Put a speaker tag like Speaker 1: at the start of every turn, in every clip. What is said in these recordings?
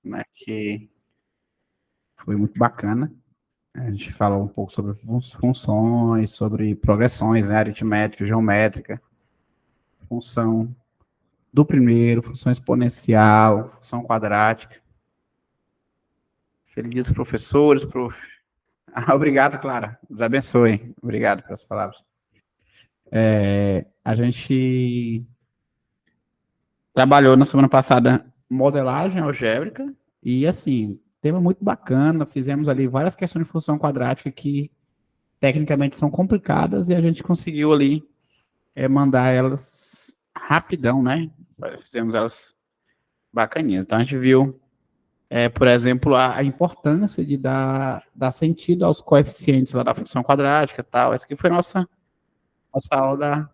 Speaker 1: né, que foi muito bacana. A gente falou um pouco sobre funções, sobre progressões, né, aritmética, geométrica, função do primeiro, função exponencial, função quadrática. Feliz professores, prof. Obrigado, Clara. Deus abençoe. Obrigado pelas palavras. A gente trabalhou na semana passada modelagem algébrica e, assim, tema muito bacana. Fizemos ali várias questões de função quadrática que tecnicamente são complicadas e a gente conseguiu ali mandar elas rapidão, né? Fizemos elas bacaninhas. Então a gente viu, por exemplo, a importância de dar sentido aos coeficientes lá da função quadrática e tal. Essa aqui foi nossa aula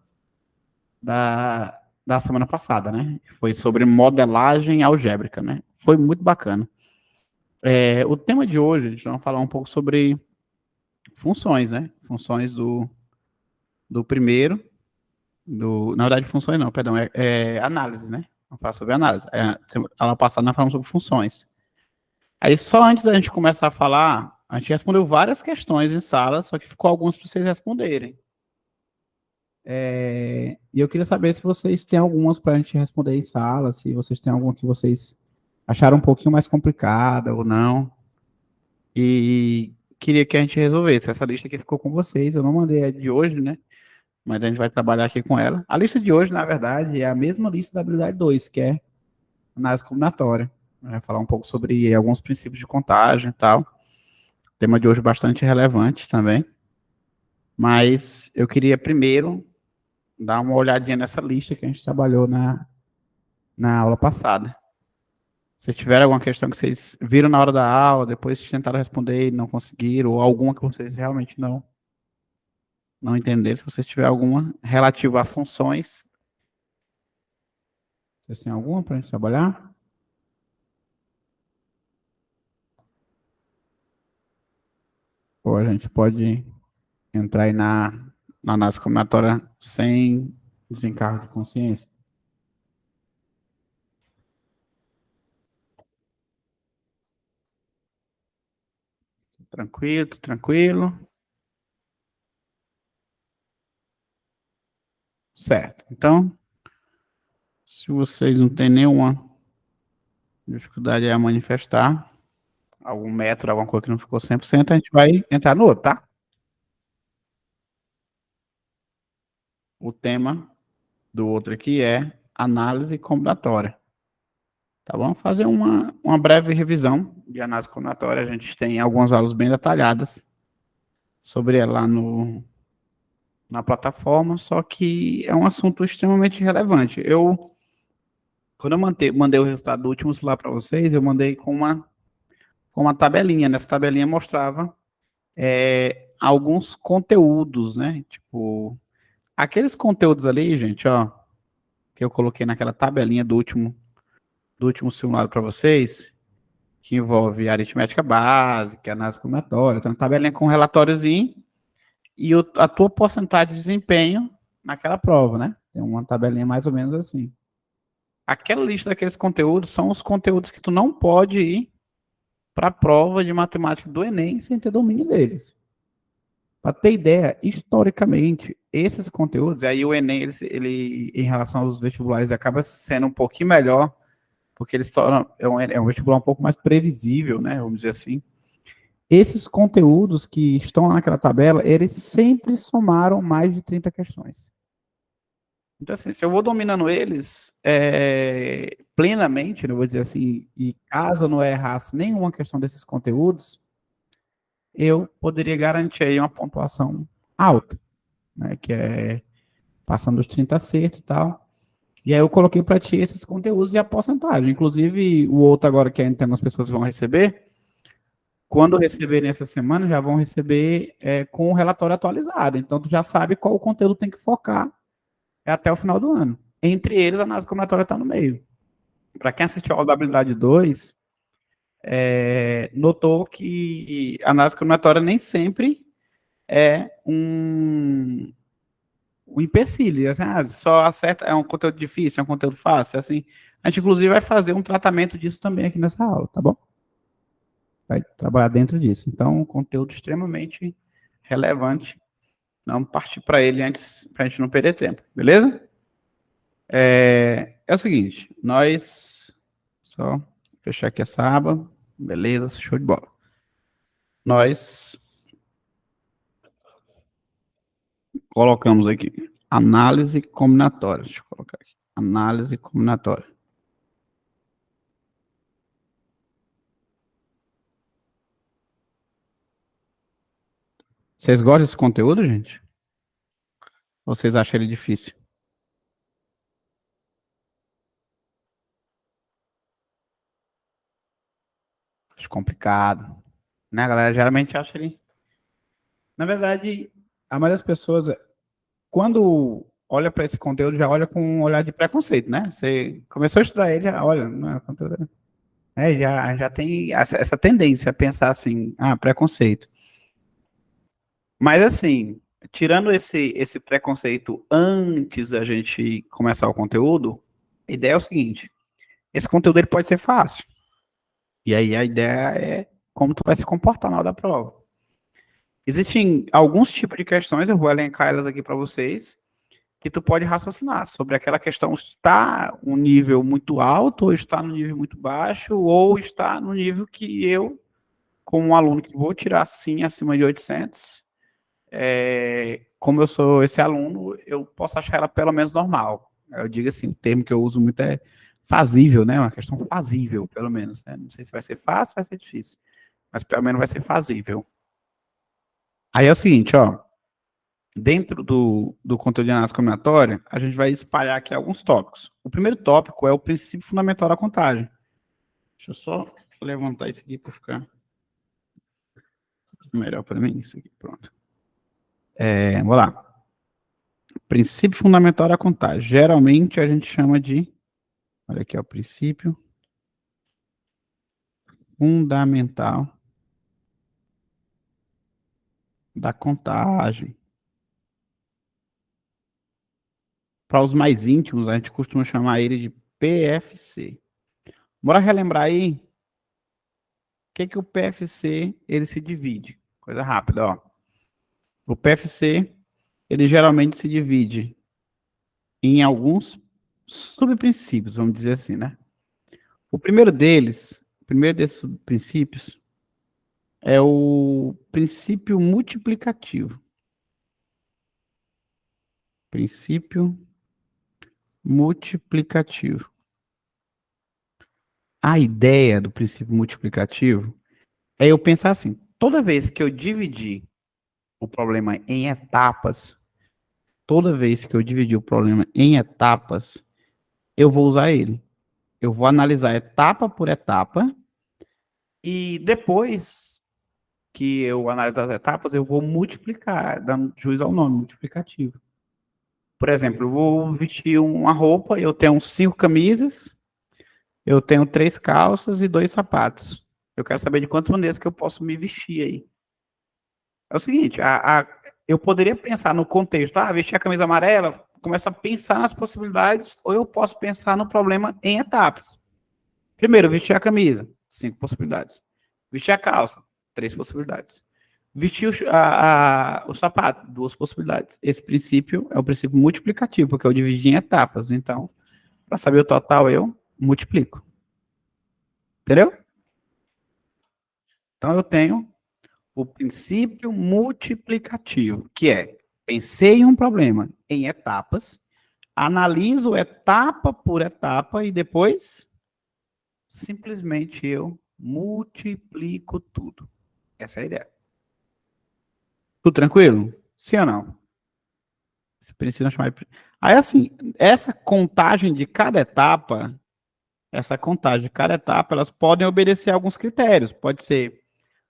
Speaker 1: da semana passada, né? Foi sobre modelagem algébrica, né? Foi muito bacana. O tema de hoje, a gente vai falar um pouco sobre funções, né? Funções do primeiro, na verdade, funções não, perdão, análise, né? Vamos falar sobre análise. Ela passada nós falamos sobre funções. Aí, só antes da gente começar a falar, a gente respondeu várias questões em sala, só que ficou algumas para vocês responderem. E eu queria saber se vocês têm algumas para a gente responder em sala, se vocês têm alguma que vocês acharam um pouquinho mais complicada ou não. E queria que a gente resolvesse. Essa lista aqui ficou com vocês, eu não mandei a de hoje, né? Mas a gente vai trabalhar aqui com ela. A lista de hoje, na verdade, é a mesma lista da habilidade 2, que é análise combinatória. Vai falar um pouco sobre alguns princípios de contagem e tal. Tema de hoje bastante relevante também. Mas eu queria primeiro dar uma olhadinha nessa lista que a gente trabalhou na aula passada. Se tiver alguma questão que vocês viram na hora da aula, depois tentaram responder e não conseguiram, ou alguma que vocês realmente não entenderam, se vocês tiverem alguma relativa a funções, vocês têm alguma para a gente trabalhar? Ou a gente pode entrar aí na análise combinatória sem desencargo de consciência? Tranquilo, tranquilo. Certo. Então, se vocês não têm nenhuma dificuldade a manifestar, algum método, alguma coisa que não ficou 100%, a gente vai entrar no outro, tá? O tema do outro aqui é análise combinatória. Tá bom? Fazer uma breve revisão de análise combinatória. A gente tem algumas aulas bem detalhadas sobre ela lá na plataforma, só que é um assunto extremamente relevante. Quando eu mandei o resultado do último celular para vocês, eu mandei com uma tabelinha. Nessa tabelinha mostrava alguns conteúdos, né? Tipo, aqueles conteúdos ali, gente, ó, que eu coloquei naquela tabelinha do último simulado para vocês, que envolve aritmética básica, análise combinatória, então uma tabelinha com um relatóriozinho e a tua porcentagem de desempenho naquela prova, né? Tem uma tabelinha mais ou menos assim. Aquela lista daqueles conteúdos são os conteúdos que tu não pode ir para a prova de matemática do Enem sem ter domínio deles. Para ter ideia, historicamente, esses conteúdos, aí o Enem, ele em relação aos vestibulares, acaba sendo um pouquinho melhor, porque eles tornam, é um vestibular um pouco mais previsível, né, vamos dizer assim. Esses conteúdos que estão naquela tabela, eles sempre somaram mais de 30 questões. Então, assim, se eu vou dominando eles plenamente, eu vou dizer assim, e caso eu não errasse nenhuma questão desses conteúdos, eu poderia garantir aí uma pontuação alta, né, que é passando os 30 acertos e tal. E aí eu coloquei para ti esses conteúdos e a porcentagem. Inclusive, o outro agora que ainda tem algumas pessoas vão receber, quando receberem essa semana, já vão receber com o relatório atualizado. Então, tu já sabe qual o conteúdo tem que focar até o final do ano. Entre eles, a análise combinatória está no meio. Para quem assistiu a aula da habilidade 2, notou que a análise combinatória nem sempre é um empecilho. Assim, só acerta, é um conteúdo difícil, é um conteúdo fácil. Assim, A gente, inclusive, vai fazer um tratamento disso também aqui nessa aula, tá bom? Vai trabalhar dentro disso. Então, um conteúdo extremamente relevante. Vamos partir para ele antes, para a gente não perder tempo, beleza? É o seguinte, nós... Só fechar aqui essa aba. Beleza, show de bola. Nós colocamos aqui análise combinatória. Deixa eu colocar aqui. Análise combinatória. Vocês gostam desse conteúdo, gente? Ou vocês acham ele difícil? Acho complicado. Né, galera? Geralmente acha ele... Na verdade, a maioria das pessoas, quando olha para esse conteúdo, já olha com um olhar de preconceito, né? Você começou a estudar ele, já olha, não é conteúdo... já tem essa tendência a pensar assim, preconceito. Mas assim, tirando esse preconceito antes da gente começar o conteúdo, a ideia é o seguinte, esse conteúdo ele pode ser fácil. E aí a ideia é como tu vai se comportar na hora da prova. Existem alguns tipos de questões, eu vou elencar elas aqui para vocês, que tu pode raciocinar sobre aquela questão está um nível muito alto, ou está no nível muito baixo, ou está no nível que eu, como um aluno que vou tirar sim acima de 800, como eu sou esse aluno, eu posso achar ela pelo menos normal. Eu digo assim, o termo que eu uso muito é fazível, né? Uma questão fazível, pelo menos. Né? Não sei se vai ser fácil, vai ser difícil, mas pelo menos vai ser fazível. Aí é o seguinte, ó, dentro do conteúdo de análise combinatória, a gente vai espalhar aqui alguns tópicos. O primeiro tópico é o princípio fundamental da contagem. Deixa eu só levantar isso aqui para ficar melhor para mim. Isso aqui, pronto. Vamos lá. Princípio fundamental da contagem. Geralmente a gente chama de... Olha aqui, ó, princípio fundamental da contagem. Para os mais íntimos, a gente costuma chamar ele de PFC. Bora relembrar aí que o PFC ele se divide. Coisa rápida, ó. O PFC ele geralmente se divide em alguns subprincípios, vamos dizer assim, né? O primeiro desses princípios é o princípio multiplicativo. Princípio multiplicativo. A ideia do princípio multiplicativo é eu pensar assim, toda vez que eu dividir o problema em etapas, eu vou usar ele. Eu vou analisar etapa por etapa e depois que eu analisar as etapas, eu vou multiplicar, dando juízo ao nome, multiplicativo. Por exemplo, eu vou vestir uma roupa, eu tenho 5 camisas, eu tenho 3 calças e 2 sapatos. Eu quero saber de quantas maneiras que eu posso me vestir aí. É o seguinte, eu poderia pensar no contexto, vestir a camisa amarela, começo a pensar nas possibilidades, ou eu posso pensar no problema em etapas. Primeiro, vestir a camisa, 5 possibilidades. Vestir a calça, 3 possibilidades. Vestir o sapato, 2 possibilidades. Esse princípio é o princípio multiplicativo, porque eu dividi em etapas. Então, para saber o total, eu multiplico. Entendeu? Então, eu tenho o princípio multiplicativo, que é, pensei em um problema em etapas, analiso etapa por etapa e depois, simplesmente eu multiplico tudo. Essa é a ideia. Tudo tranquilo? Sim ou não? Você precisa chamar de... Aí, assim, essa contagem de cada etapa, elas podem obedecer a alguns critérios. Pode ser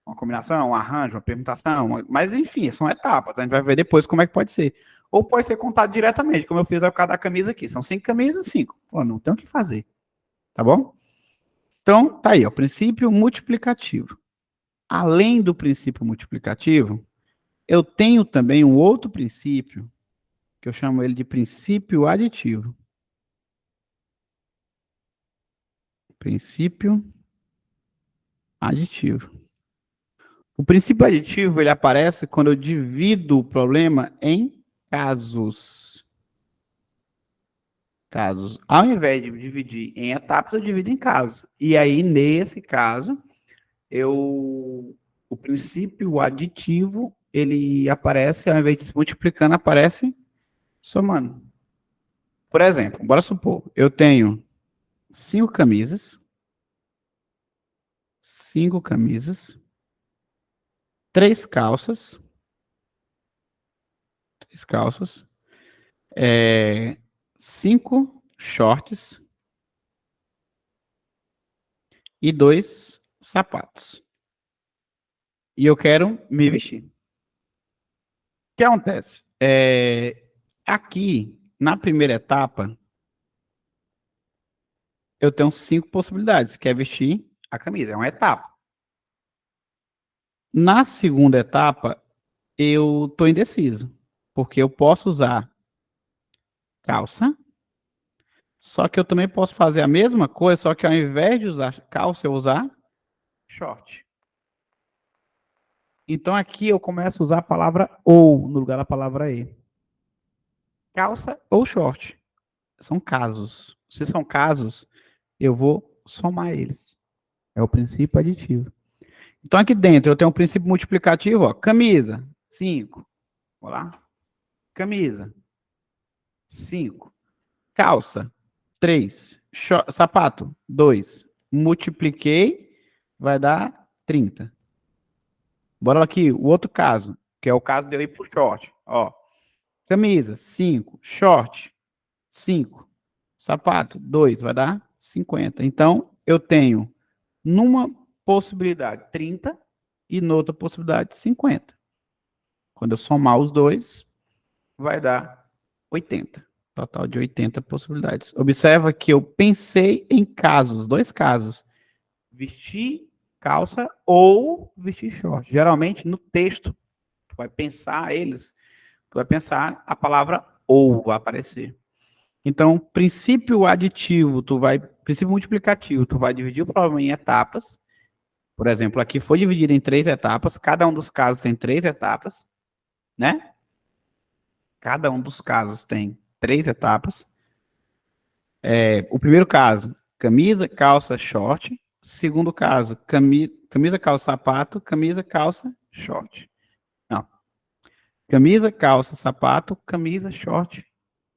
Speaker 1: uma combinação, um arranjo, uma permutação, mas enfim, são etapas. A gente vai ver depois como é que pode ser. Ou pode ser contado diretamente, como eu fiz por causa da camisa aqui. São 5 camisas, 5. Pô, não tem o que fazer. Tá bom? Então, tá aí, ó, o princípio multiplicativo. Além do princípio multiplicativo, eu tenho também um outro princípio, que eu chamo ele de princípio aditivo. Princípio aditivo. O princípio aditivo, ele aparece quando eu divido o problema em casos. Casos. Ao invés de dividir em etapas, eu divido em casos. E aí, nesse caso, o princípio aditivo, ele aparece, ao invés de se multiplicando, aparece somando. Por exemplo, bora supor, eu tenho 5 camisas, 3 calças, 5 shorts e 2 sapatos. E eu quero me vestir. O que acontece? Aqui, na primeira etapa, eu tenho 5 possibilidades, que é vestir a camisa, é uma etapa. Na segunda etapa, eu estou indeciso, porque eu posso usar calça, só que eu também posso fazer a mesma coisa, só que ao invés de usar calça, eu usar short. Então aqui eu começo a usar a palavra ou no lugar da palavra e. Calça ou short. São casos. Se são casos, eu vou somar eles. É o princípio aditivo. Então aqui dentro eu tenho um princípio multiplicativo, ó, camisa, 5. Vamos lá. Camisa, 5. Calça, 3. Sapato, 2. Multipliquei, vai dar 30. Bora aqui, o outro caso, que é o caso de eu ir pro short. Ó, camisa, 5. Short, 5. Sapato, 2. Vai dar 50. Então, eu tenho numa possibilidade 30 e noutra possibilidade 50. Quando eu somar os dois, vai dar 80. Total de 80 possibilidades. Observa que eu pensei em casos, 2 casos. Vestir calça ou vestir short. Geralmente, no texto, tu vai pensar eles, tu vai pensar a palavra ou vai aparecer. Então, princípio aditivo, princípio multiplicativo, tu vai dividir o problema em etapas. Por exemplo, aqui foi dividido em 3 etapas, cada um dos casos tem 3 etapas, né? Cada um dos casos tem 3 etapas. O primeiro caso, camisa, calça, short. Segundo caso, camisa, calça, sapato, camisa, calça, short. Não. Camisa, calça, sapato, camisa, short,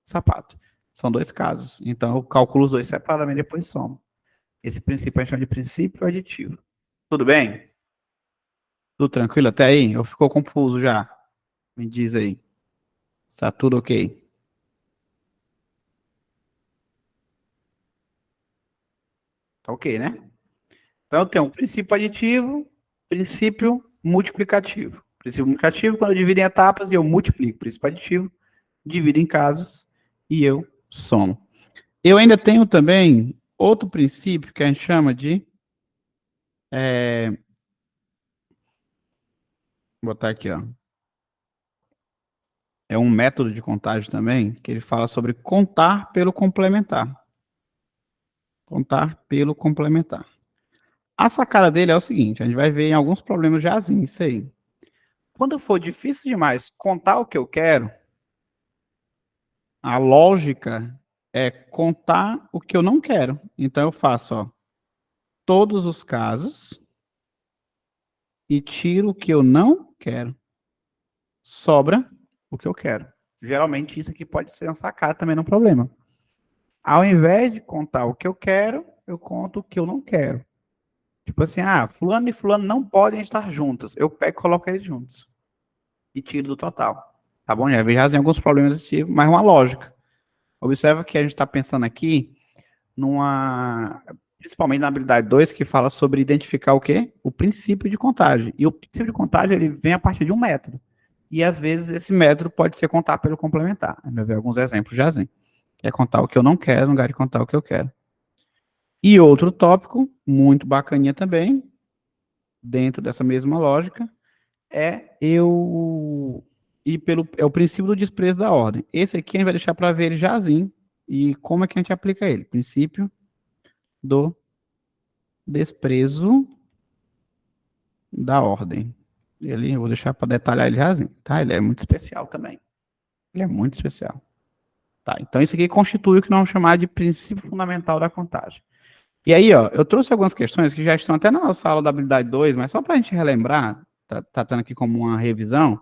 Speaker 1: sapato. São 2 casos. Então, eu calculo os dois separadamente e depois somo. Esse princípio a gente chama de princípio aditivo. Tudo bem? Tudo tranquilo até aí? Ou ficou confuso já? Me diz aí. Está tudo ok? Tá ok, né? Então, eu tenho um princípio aditivo, princípio multiplicativo. Princípio multiplicativo, quando eu divido em etapas e eu multiplico. Princípio aditivo, divido em casas e eu somo. Eu ainda tenho também outro princípio que a gente chama de... vou botar aqui, ó. É um método de contagem também, que ele fala sobre contar pelo complementar. Contar pelo complementar. A sacada dele é o seguinte, a gente vai ver em alguns problemas jazinhos isso aí. Quando for difícil demais contar o que eu quero, a lógica é contar o que eu não quero. Então eu faço, ó, todos os casos e tiro o que eu não quero. Sobra o que eu quero. Geralmente isso aqui pode ser uma sacada também, não é um problema. Ao invés de contar o que eu quero, eu conto o que eu não quero. Tipo assim, fulano e fulano não podem estar juntos. Eu pego e coloco eles juntos. E tiro do total. Tá bom? Já tem alguns problemas desse tipo, mas uma lógica. Observa que a gente está pensando aqui principalmente na habilidade 2, que fala sobre identificar o quê? O princípio de contagem. E o princípio de contagem, ele vem a partir de um método. E às vezes esse método pode ser contar pelo complementar. Vai ver alguns exemplos já assim. Que é contar o que eu não quero no lugar de contar o que eu quero. E outro tópico, muito bacaninha também, dentro dessa mesma lógica, é o princípio do desprezo da ordem. Esse aqui a gente vai deixar para ver ele jazinho. E como é que a gente aplica ele? Princípio do desprezo da ordem. Eu vou deixar para detalhar ele jazinho, tá? Ele é muito especial também. Ele é muito especial. Tá, então isso aqui constitui o que nós vamos chamar de princípio fundamental da contagem. E aí, ó, eu trouxe algumas questões que já estão até na nossa aula da habilidade 2, mas só para a gente relembrar, tá tendo aqui como uma revisão,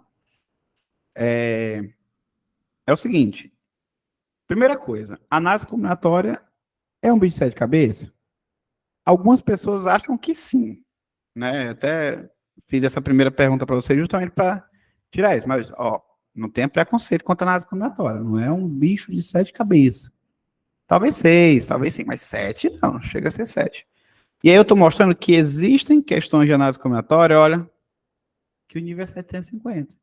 Speaker 1: é o seguinte. Primeira coisa, análise combinatória é um bicho de sete cabeças? Algumas pessoas acham que sim, né? Eu até fiz essa primeira pergunta para você justamente para tirar isso, mas, ó, não tenha preconceito contra a análise combinatória, não é um bicho de sete cabeças. Talvez seis, talvez sim, mas sete não chega a ser sete. E aí eu estou mostrando que existem questões de análise combinatória, olha, que o nível é 750.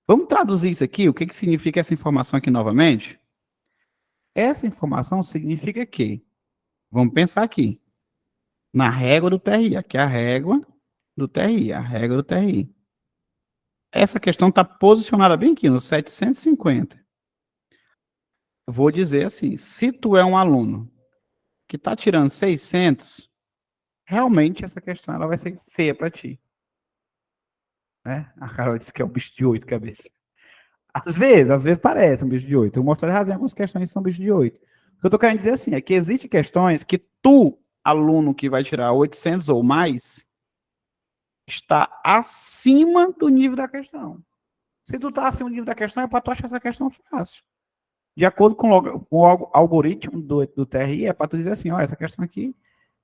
Speaker 1: Vamos traduzir isso aqui, o que, que significa essa informação aqui novamente? Essa informação significa que, vamos pensar aqui, na régua do TRI, aqui é a régua do TRI, a régua do TRI. Essa questão está posicionada bem aqui, no 750. Vou dizer assim, se tu é um aluno que está tirando 600, realmente essa questão ela vai ser feia para ti. Né? A Carol disse que é um bicho de 8 cabeças. Às vezes parece um bicho de 8. Eu mostrei razão em algumas questões que são bicho de 8. O que eu estou querendo dizer assim é que existem questões que tu, aluno que vai tirar 800 ou mais, está acima do nível da questão. Se tu está acima do nível da questão, é para tu achar essa questão fácil. De acordo com o algoritmo do TRI, é para tu dizer assim, ó, essa questão aqui,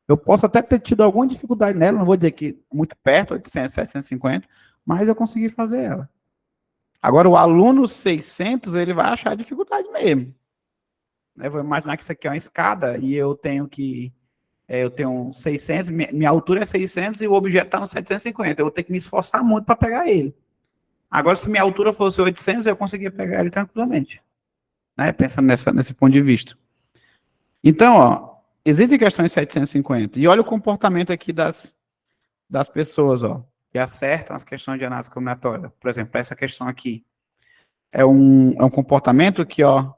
Speaker 1: eu posso até ter tido alguma dificuldade nela, não vou dizer que muito perto, 800, 750, mas eu consegui fazer ela. Agora, o aluno 600, ele vai achar dificuldade mesmo. Eu vou imaginar que isso aqui é uma escada e eu tenho 600, minha altura é 600 e o objeto está no 750. Eu vou ter que me esforçar muito para pegar ele. Agora, se minha altura fosse 800, eu conseguia pegar ele tranquilamente. Né? Pensando nesse ponto de vista. Então, ó, existem questões 750. E olha o comportamento aqui das pessoas, ó, que acertam as questões de análise combinatória. Por exemplo, essa questão aqui. É um comportamento que, ó,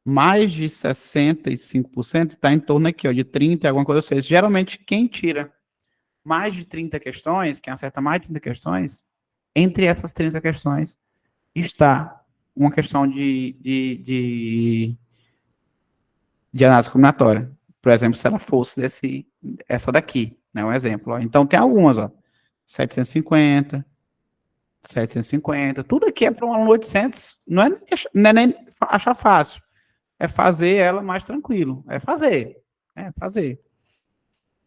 Speaker 1: mais de 65% está em torno aqui, ó, de 30, alguma coisa. Ou seja, geralmente quem tira mais de 30 questões, quem acerta mais de 30 questões, entre essas 30 questões está uma questão de análise combinatória. Por exemplo, se ela fosse essa daqui, né, um exemplo. Ó. Então tem algumas, ó, 750, 750, tudo aqui é para um aluno 800, não é nem achar fácil, é fazer ela mais tranquilo, é fazer.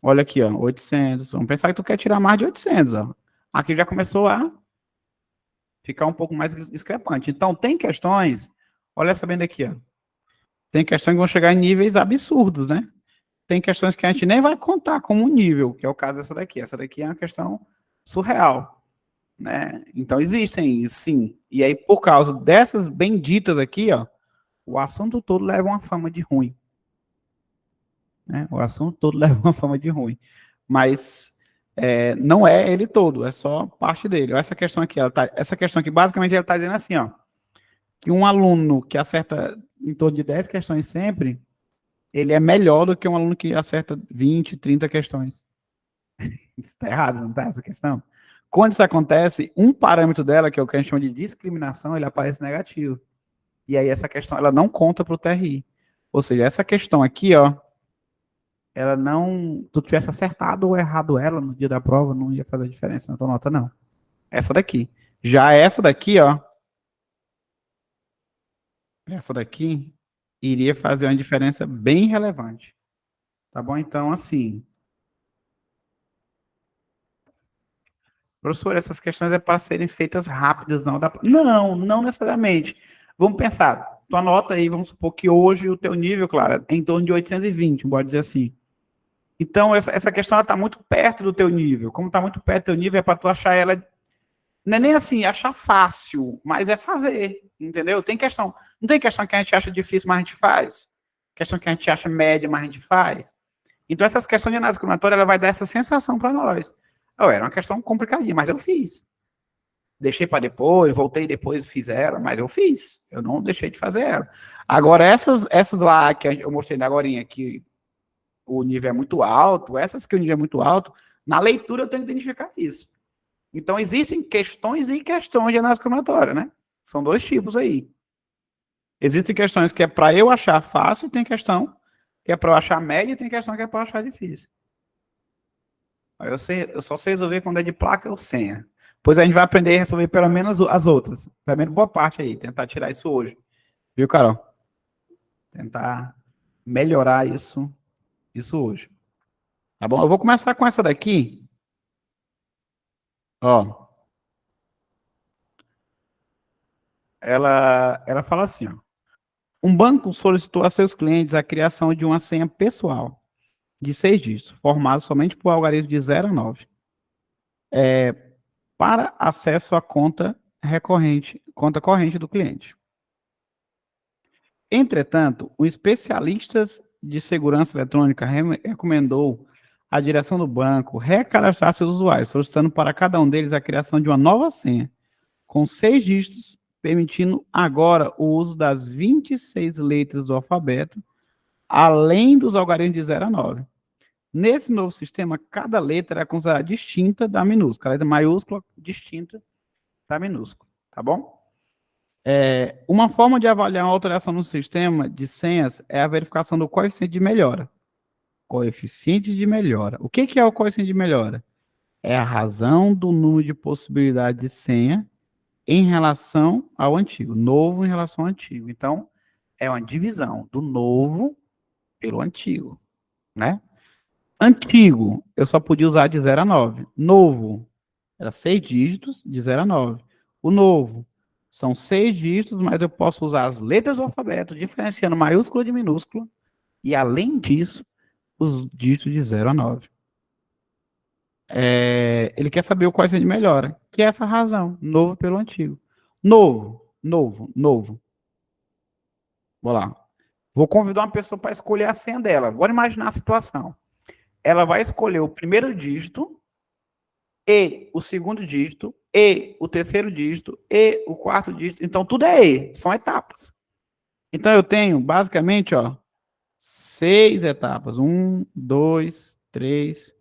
Speaker 1: Olha aqui, ó, 800, vamos pensar que tu quer tirar mais de 800, ó. Aqui já começou a ficar um pouco mais discrepante. Então, tem questões, olha essa bem daqui, ó. Tem questões que vão chegar em níveis absurdos, né? Tem questões que a gente nem vai contar como nível, que é o caso dessa daqui. Essa daqui é uma questão surreal, né? Então, existem, sim. E aí, por causa dessas benditas aqui, ó, o assunto todo leva uma fama de ruim. Né? O assunto todo leva uma fama de ruim. Mas não é ele todo, é só parte dele. Essa questão aqui, essa questão aqui, basicamente, ele está dizendo assim, ó, que um aluno que acerta em torno de 10 questões sempre, ele é melhor do que um aluno que acerta 20, 30 questões. Isso está errado, não está essa questão? Quando isso acontece, um parâmetro dela, que é o que a gente chama de discriminação, ele aparece negativo. E aí essa questão, ela não conta para o TRI. Ou seja, essa questão aqui, ó, ela não, tu tivesse acertado ou errado ela no dia da prova, não ia fazer diferença na tua nota, não. Essa daqui. Já essa daqui, ó, essa daqui iria fazer uma diferença bem relevante. Tá bom? Então, assim, professor, essas questões é para serem feitas rápidas, não dá. Não necessariamente. Vamos pensar, tu anota aí, vamos supor que hoje o teu nível, claro, é em torno de 820, pode dizer assim. Então, essa questão está muito perto do teu nível. Como está muito perto do teu nível, é para tu achar ela. Não é nem assim, achar fácil, mas é fazer, entendeu? Tem questão. Não tem questão que a gente acha difícil, mas a gente faz. Questão que a gente acha média, mas a gente faz. Então, essas questões de análise combinatória, ela vai dar essa sensação para nós. Era uma questão complicadinha, mas eu fiz. Deixei para depois, voltei depois e fiz ela, mas eu fiz. Eu não deixei de fazer ela. Agora, essas lá que eu mostrei da agorinha, que o nível é muito alto, essas que o nível é muito alto, na leitura eu tenho que identificar isso. Então, existem questões e questões de análise combinatória, né? São dois tipos aí. Existem questões que é para eu achar fácil, tem questão que é para eu achar médio, e tem questão que é para eu achar difícil. Eu só sei resolver quando é de placa ou senha. Pois a gente vai aprender a resolver pelo menos as outras. Pelo menos boa parte aí. Tentar tirar isso hoje. Viu, Carol? Tentar melhorar isso hoje. Tá bom? Eu vou começar com essa daqui. Ó. Ela fala assim, ó. Um banco solicitou a seus clientes a criação de uma senha pessoal de 6 dígitos, formada somente por algarismo de 0 a 9. Para acesso à conta corrente do cliente. Entretanto, o especialista de segurança eletrônica recomendou à direção do banco recadastrar seus usuários, solicitando para cada um deles a criação de uma nova senha, com 6 dígitos, permitindo agora o uso das 26 letras do alfabeto, além dos algarismos de 0 a 9. Nesse novo sistema, cada letra é considerada distinta da minúscula. A letra maiúscula distinta da minúscula, tá bom? Uma forma de avaliar uma alteração no sistema de senhas é a verificação do coeficiente de melhora. Coeficiente de melhora. O que é o coeficiente de melhora? É a razão do número de possibilidades de senha em relação ao antigo. Novo em relação ao antigo. Então, é uma divisão do novo pelo antigo, né? Antigo, eu só podia usar de 0 a 9. Novo, era 6 dígitos de 0 a 9. O novo, são 6 dígitos, mas eu posso usar as letras do alfabeto, diferenciando maiúscula de minúscula, e além disso, os dígitos de 0 a 9. Ele quer saber o coeficiente de melhora, que é essa razão, novo pelo antigo. Novo. Vou lá. Vou convidar uma pessoa para escolher a senha dela. Bora imaginar a situação. Ela vai escolher o primeiro dígito, e o segundo dígito, e o terceiro dígito, e o quarto dígito. Então, tudo é E, são etapas. Então, eu tenho, basicamente, 6 etapas. 1, 2, 3,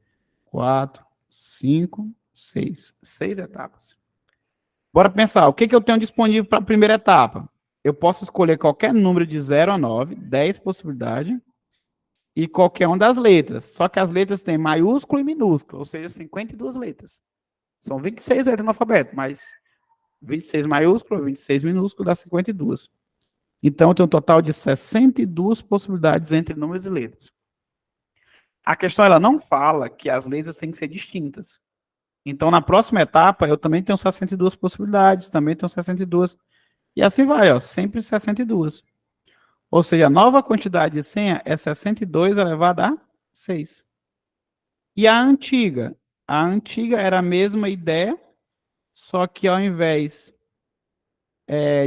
Speaker 1: 4, 5, 6. 6 etapas. Bora pensar, o que eu tenho disponível para a primeira etapa? Eu posso escolher qualquer número de 0 a 9, 10 possibilidades, e qualquer uma das letras. Só que as letras têm maiúsculo e minúsculo, ou seja, 52 letras. São 26 letras no alfabeto, mas 26 maiúsculo, 26 minúsculo, dá 52. Então, eu tenho um total de 62 possibilidades entre números e letras. A questão, ela não fala que as letras têm que ser distintas. Então, na próxima etapa, eu também tenho 62 possibilidades, também tenho 62. E assim vai, sempre 62. Ou seja, a nova quantidade de senha é 62 elevado a 6. E a antiga? A antiga era a mesma ideia, só que ao invés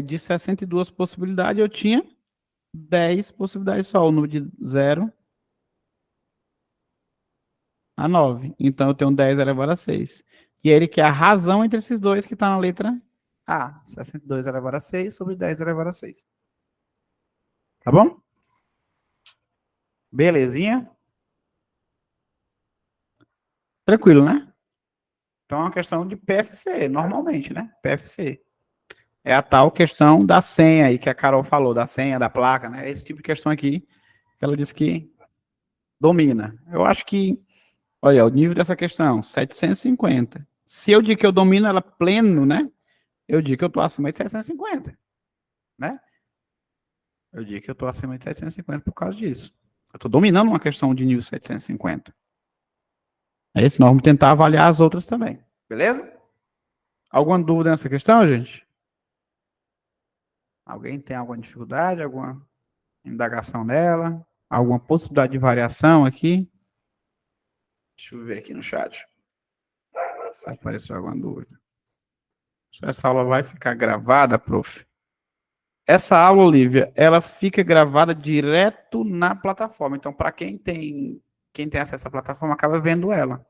Speaker 1: de 62 possibilidades, eu tinha 10 possibilidades só, o número de 0 a 9. Então, eu tenho 10 elevado a 6. E ele quer a razão entre esses dois que está na letra A. 62 elevado a 6 sobre 10 elevado a 6. Tá bom? Belezinha? Tranquilo, né? Então, é uma questão de PFC, normalmente, né? PFC. É a tal questão da senha aí que a Carol falou, da senha, da placa, né? Esse tipo de questão aqui que ela disse que domina. Eu acho que, olha, o nível dessa questão, 750. Se eu digo que eu domino ela pleno, né? Eu digo que eu estou acima de 750, né? Eu digo que eu estou acima de 750 por causa disso. Eu estou dominando uma questão de nível 750. É isso, nós vamos tentar avaliar as outras também. Beleza? Alguma dúvida nessa questão, gente? Alguém tem alguma dificuldade, alguma indagação nela? Alguma possibilidade de variação aqui? Deixa eu ver aqui no chat. Se apareceu alguma dúvida. Essa aula vai ficar gravada, prof? Essa aula, Olivia, ela fica gravada direto na plataforma. Então, para quem tem acesso à plataforma, acaba vendo ela.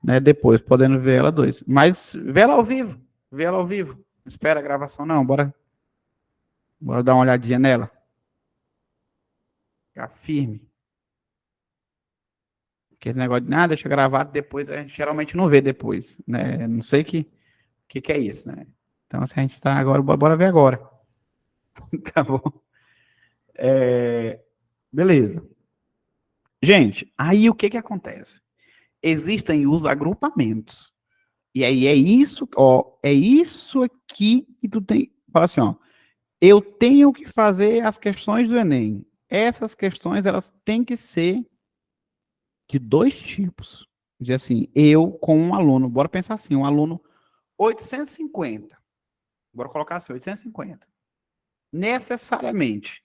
Speaker 1: Né, depois, podendo ver ela dois. Mas vê ela ao vivo. Vê ela ao vivo. Não espera a gravação, não. Bora dar uma olhadinha nela. Ficar firme. Que esse negócio de nada, deixa gravado depois, a gente geralmente não vê depois, né? Não sei que é isso, né? Então, se a gente está agora, bora ver agora. Tá bom? Beleza. Gente, aí o que acontece? Existem os agrupamentos. E aí é isso, ó, é isso aqui que tu tem. Fala assim, ó. Eu tenho que fazer as questões do Enem. Essas questões, elas têm que ser de dois tipos. De assim, eu com um aluno, bora pensar assim, um aluno 850. Bora colocar assim, 850. Necessariamente,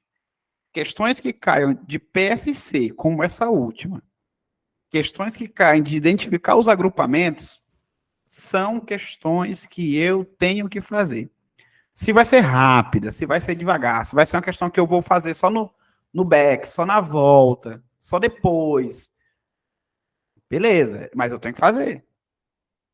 Speaker 1: questões que caiam de PFC, como essa última, questões que caem de identificar os agrupamentos, são questões que eu tenho que fazer. Se vai ser rápida, se vai ser devagar, se vai ser uma questão que eu vou fazer só no back, só na volta, só depois. Beleza, mas eu tenho que fazer.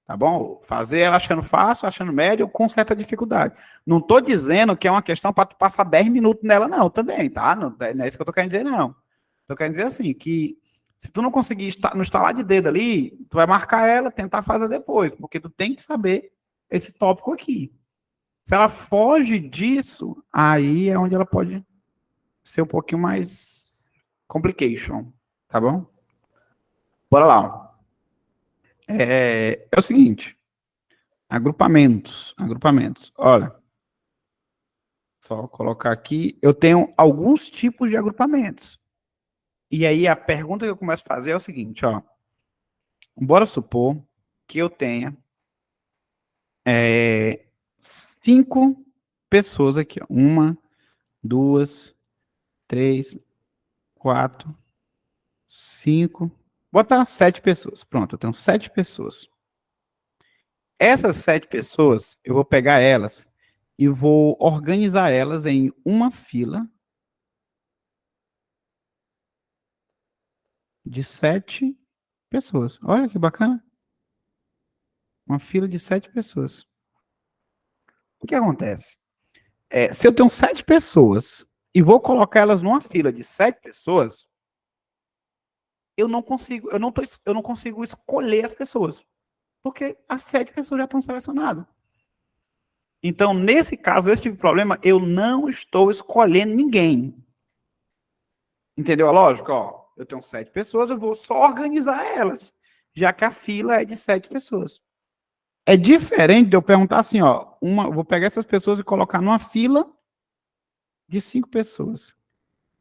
Speaker 1: Tá bom? Fazer ela achando fácil, achando médio, com certa dificuldade. Não estou dizendo que é uma questão para tu passar 10 minutos nela, não, também, tá? Não, não é isso que eu estou querendo dizer, não. Estou querendo dizer assim, que se tu não conseguir no estalar de dedo ali, tu vai marcar ela, tentar fazer depois, porque tu tem que saber esse tópico aqui. Se ela foge disso, aí é onde ela pode ser um pouquinho mais complication, tá bom? Bora lá. É o seguinte, agrupamentos. Olha, só colocar aqui, eu tenho alguns tipos de agrupamentos. E aí a pergunta que eu começo a fazer é o seguinte, ó. Bora supor que eu tenha 5 pessoas aqui, ó. 1, 2, 3, 4, 5. Botar 7 pessoas. Pronto, eu tenho 7 pessoas. Essas 7 pessoas, eu vou pegar elas e vou organizar elas em uma fila de 7 pessoas. Olha que bacana. Uma fila de 7 pessoas. O que acontece? Se eu tenho 7 pessoas e vou colocar elas numa fila de 7 pessoas, eu não consigo, eu não consigo escolher as pessoas. Porque as 7 pessoas já estão selecionadas. Então, nesse caso, esse tipo de problema, eu não estou escolhendo ninguém. Entendeu a lógica? Ó, eu tenho 7 pessoas, eu vou só organizar elas, já que a fila é de 7 pessoas. É diferente de eu perguntar assim, ó, vou pegar essas pessoas e colocar numa fila de 5 pessoas.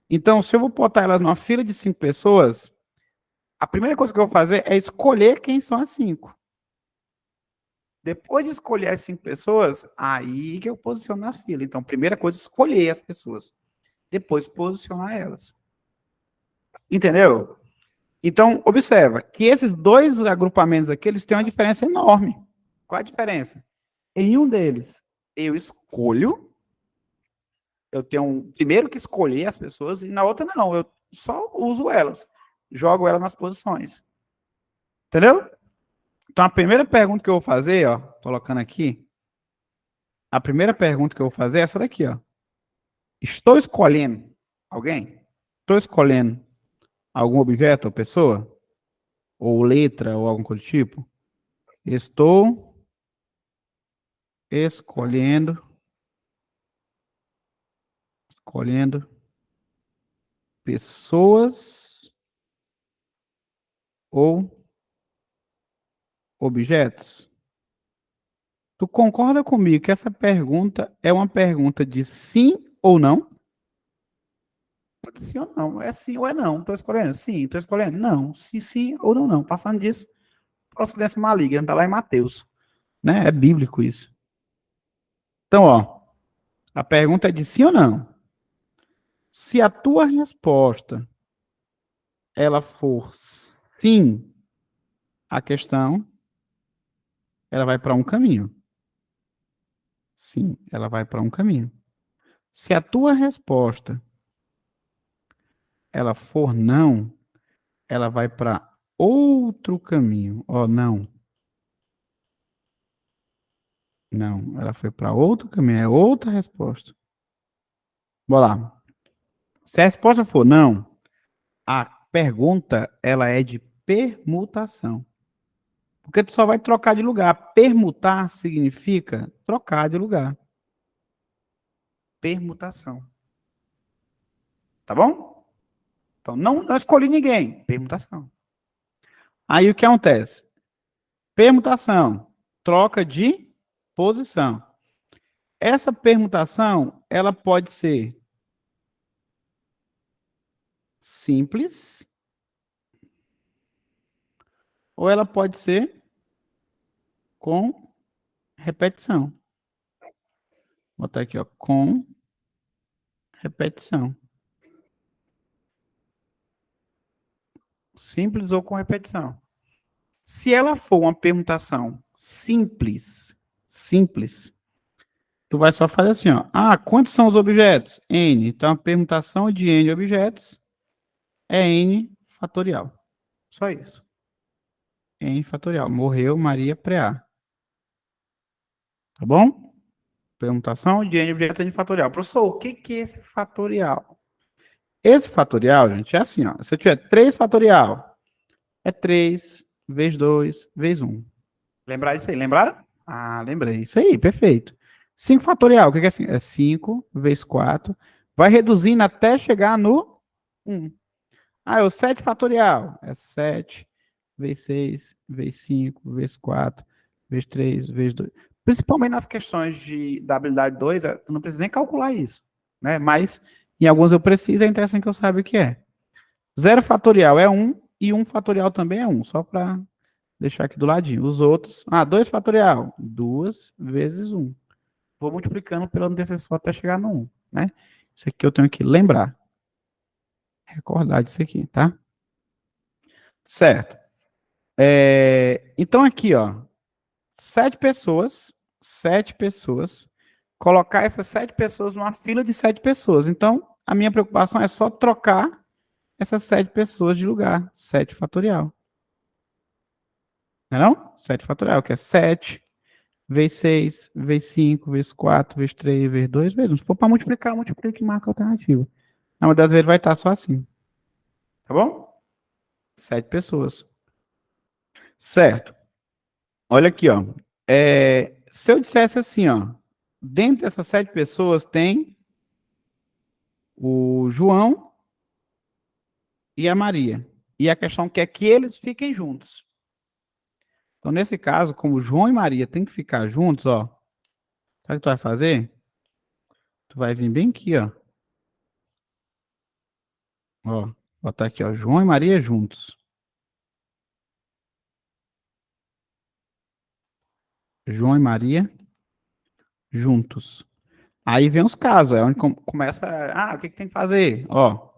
Speaker 1: Então, se eu vou botar elas numa fila de 5 pessoas, a primeira coisa que eu vou fazer é escolher quem são as 5. Depois de escolher as 5 pessoas, aí que eu posiciono nas filas. Então, primeira coisa, escolher as pessoas. Depois, posicionar elas. Entendeu? Então, observa que esses dois agrupamentos aqui, eles têm uma diferença enorme. Qual a diferença? Em um deles, eu escolho, eu tenho primeiro que escolher as pessoas, e na outra não, eu só uso elas, jogo elas nas posições. Entendeu? Então, a primeira pergunta que eu vou fazer, ó, colocando aqui, a primeira pergunta que eu vou fazer é essa daqui, ó. Estou escolhendo alguém? Estou escolhendo algum objeto ou pessoa? Ou letra, ou algum coisa do tipo? Estou escolhendo pessoas ou objetos? Tu concorda comigo que essa pergunta é uma pergunta de sim ou não? Sim ou não? É sim ou é não? Estou escolhendo? Sim. Estou escolhendo? Não. Sim, sim ou não, não. Passando disso, procedência maligna, está lá em Mateus. Né? É bíblico isso. Então, ó, a pergunta é de sim ou não? Se a tua resposta ela for sim, a questão ela vai para um caminho. Sim, ela vai para um caminho. Se a tua resposta ela for não, ela vai para outro caminho. Ó, não. Não, ela foi para outro caminho, é outra resposta. Bora lá. Se a resposta for não, a pergunta ela é de permutação. Porque tu só vai trocar de lugar. Permutar significa trocar de lugar. Permutação. Tá bom? Então, não escolhi ninguém. Permutação. Aí o que acontece? Permutação. Troca de posição. Essa permutação, ela pode ser simples ou ela pode ser com repetição. Vou botar aqui, ó, com repetição. Simples ou com repetição. Se ela for uma permutação simples, tu vai só fazer assim, ó. Ah, quantos são os objetos? N. Então, a permutação de N objetos é N fatorial. Só isso. N fatorial. Morreu Maria Preá. Tá bom? Permutação de N objetos é N fatorial. Professor, o que é esse fatorial? Esse fatorial, gente, é assim, ó. Se eu tiver 3 fatorial, é 3 vezes 2 vezes 1. Lembrar isso aí? Lembraram? Ah, lembrei. Isso aí, perfeito. 5 fatorial, o que é assim? É 5 vezes 4. Vai reduzindo até chegar no 1. Ah, é o 7 fatorial. É 7 vezes 6, vezes 5, vezes 4, vezes 3, vezes 2. Principalmente nas questões da habilidade 2, tu não precisa nem calcular isso, né? Mas em alguns eu preciso, é interessante que eu saiba o que é. 0 fatorial é 1 e 1 fatorial também é 1, só para deixar aqui do ladinho. Os outros, 2 fatorial, 2 vezes 1. Vou multiplicando pelo antecessor até chegar no 1, né? Isso aqui eu tenho que lembrar. Recordar disso aqui, tá? Certo. Então aqui, ó, 7 pessoas, colocar essas 7 pessoas numa fila de 7 pessoas. Então, a minha preocupação é só trocar essas 7 pessoas de lugar. 7 fatorial. Não é não? 7 fatorial, que é 7 vezes 6, vezes 5, vezes 4, vezes 3, vezes 2, vezes 1. Se for para multiplicar, multiplica e marca a alternativa. Na maioria das vezes vai estar só assim. Tá bom? 7 pessoas. Certo. Olha aqui, ó. Se eu dissesse assim, ó. Dentro dessas 7 pessoas tem o João e a Maria. E a questão é que eles fiquem juntos. Então, nesse caso, como João e Maria têm que ficar juntos, ó. Sabe o que tu vai fazer? Tu vai vir bem aqui, ó. Ó, botar aqui, ó. João e Maria juntos. João e Maria juntos. Aí vem os casos, é onde começa. O que tem que fazer? Ó,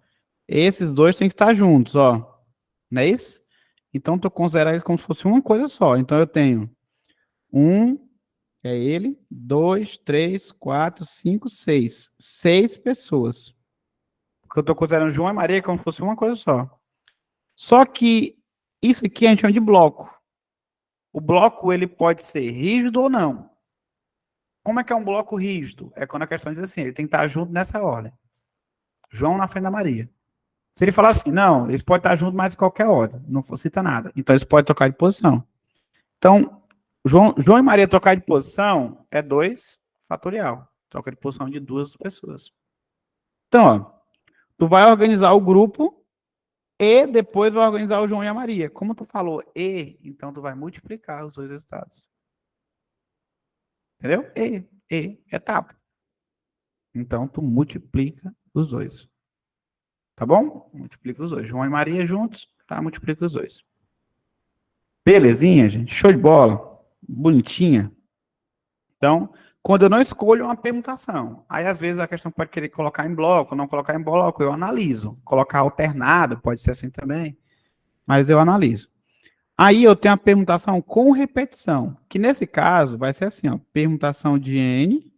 Speaker 1: esses dois têm que estar juntos, ó. Não é isso? Então, tu considera isso como se fosse uma coisa só. Então, eu tenho 1, que é ele, 2, 3, 4, 5, 6. 6 pessoas. Porque eu estou considerando João e Maria como se fosse uma coisa só. Só que isso aqui a gente chama de bloco. O bloco, ele pode ser rígido ou não. Como é que é um bloco rígido? É quando a questão diz assim, ele tem que estar junto nessa ordem. João na frente da Maria. Se ele falar assim, não, eles podem estar juntos, mas em qualquer ordem, não cita nada. Então, eles podem trocar de posição. Então, João e Maria trocar de posição é 2 fatorial. Troca de posição de 2 pessoas. Então, ó, tu vai organizar o grupo e depois vai organizar o João e a Maria. Como tu falou então tu vai multiplicar os dois resultados. Entendeu? Etapa. Então, tu multiplica os dois. Tá bom? Multiplica os dois. João e Maria juntos, tá? Multiplica os dois. Belezinha, gente? Show de bola. Bonitinha. Então, quando eu não escolho uma permutação, aí às vezes a questão pode querer colocar em bloco, não colocar em bloco, eu analiso. Colocar alternado, pode ser assim também, mas eu analiso. Aí eu tenho a permutação com repetição, que nesse caso vai ser assim, ó, permutação de n,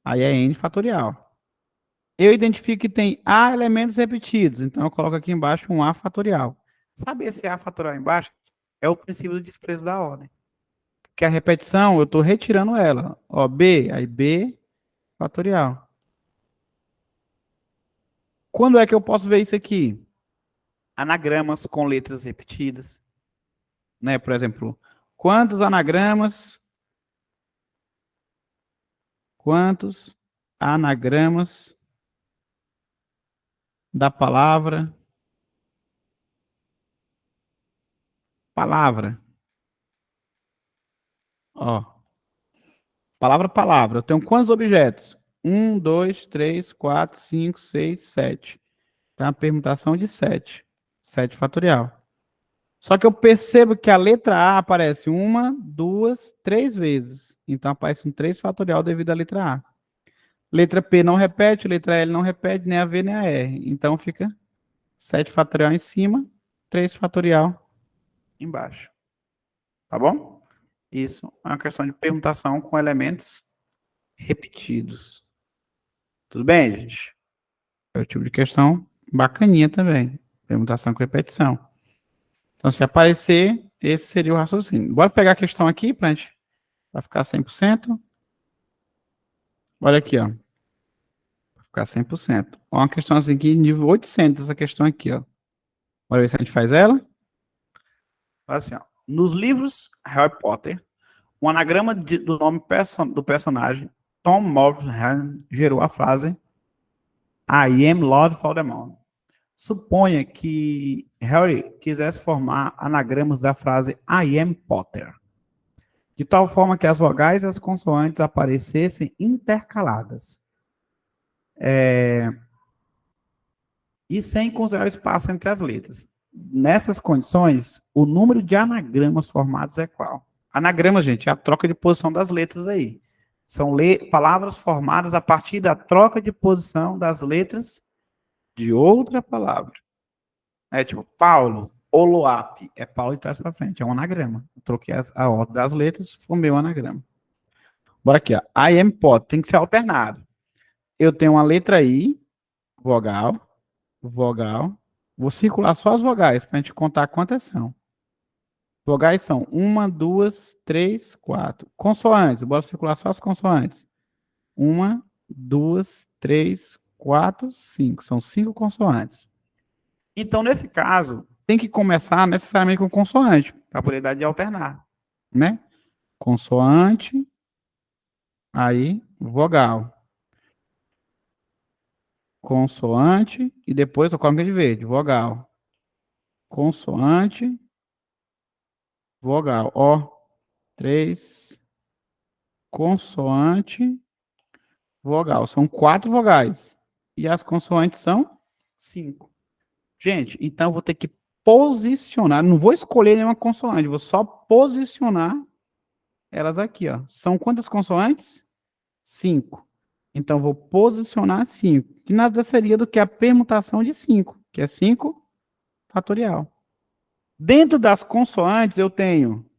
Speaker 1: aí é n fatorial. Eu identifico que tem A elementos repetidos, então eu coloco aqui embaixo um A fatorial. Sabe esse A fatorial embaixo? É o princípio do desprezo da ordem. Porque a repetição, eu estou retirando ela. Ó, B, aí B fatorial. Quando é que eu posso ver isso aqui? anagramas com letras repetidas. Né? Por exemplo, quantos anagramas da palavra palavra? Ó, palavra. Eu tenho quantos objetos? 1, 2, 3, 4, 5, 6, 7. Tá? Uma permutação de 7. 7 fatorial. Só que eu percebo que a letra A aparece uma, duas, três vezes. Então aparece um 3 fatorial devido à letra A. Letra P não repete, letra L não repete, nem a V nem a R. Então fica 7 fatorial em cima, 3 fatorial embaixo. Tá bom? Isso é uma questão de permutação com elementos repetidos. Tudo bem, gente? É o tipo de questão bacaninha também. Permutação com repetição. Então, se aparecer, esse seria o raciocínio. Bora pegar a questão aqui para ficar 100%. Olha aqui, ó. Para ficar 100%. Ó, uma questão assim aqui, nível 800, essa questão aqui, ó. Bora ver se a gente faz ela. Olha assim, ó. Nos livros Harry Potter, o anagrama do nome do personagem, Tom Morgenthau, gerou a frase I am Lord Voldemort. Suponha que Harry quisesse formar anagramas da frase I am Potter, de tal forma que as vogais e as consoantes aparecessem intercaladas. E sem considerar o espaço entre as letras. Nessas condições, o número de anagramas formados é qual? Anagrama, gente, é a troca de posição das letras aí. São palavras formadas a partir da troca de posição das letras de outra palavra. É tipo, Paulo, Oloap, é Paulo de trás para frente, é um anagrama. Eu troquei a ordem das letras, formei um anagrama. Bora aqui, ó. I am pot, tem que ser alternado. Eu tenho uma letra I, vogal. Vou circular só as vogais para a gente contar quantas são. Vogais são 1, 2, 3, 4. Consoantes, bora circular só as consoantes. 1, 2, 3, 4, 5. São 5 consoantes. Então, nesse caso, tem que começar necessariamente com consoante, para poder dar de alternar. Né? Consoante, aí vogal. Consoante, e depois eu coloco de verde, vogal. Consoante, vogal. Ó, 3, consoante, vogal. São 4 vogais. E as consoantes são 5. Gente, então eu vou ter que posicionar, não vou escolher nenhuma consoante, vou só posicionar elas aqui, ó. São quantas consoantes? 5. Então, vou posicionar 5. Que nada seria do que a permutação de 5, que é 5 fatorial. Dentro das consoantes, eu tenho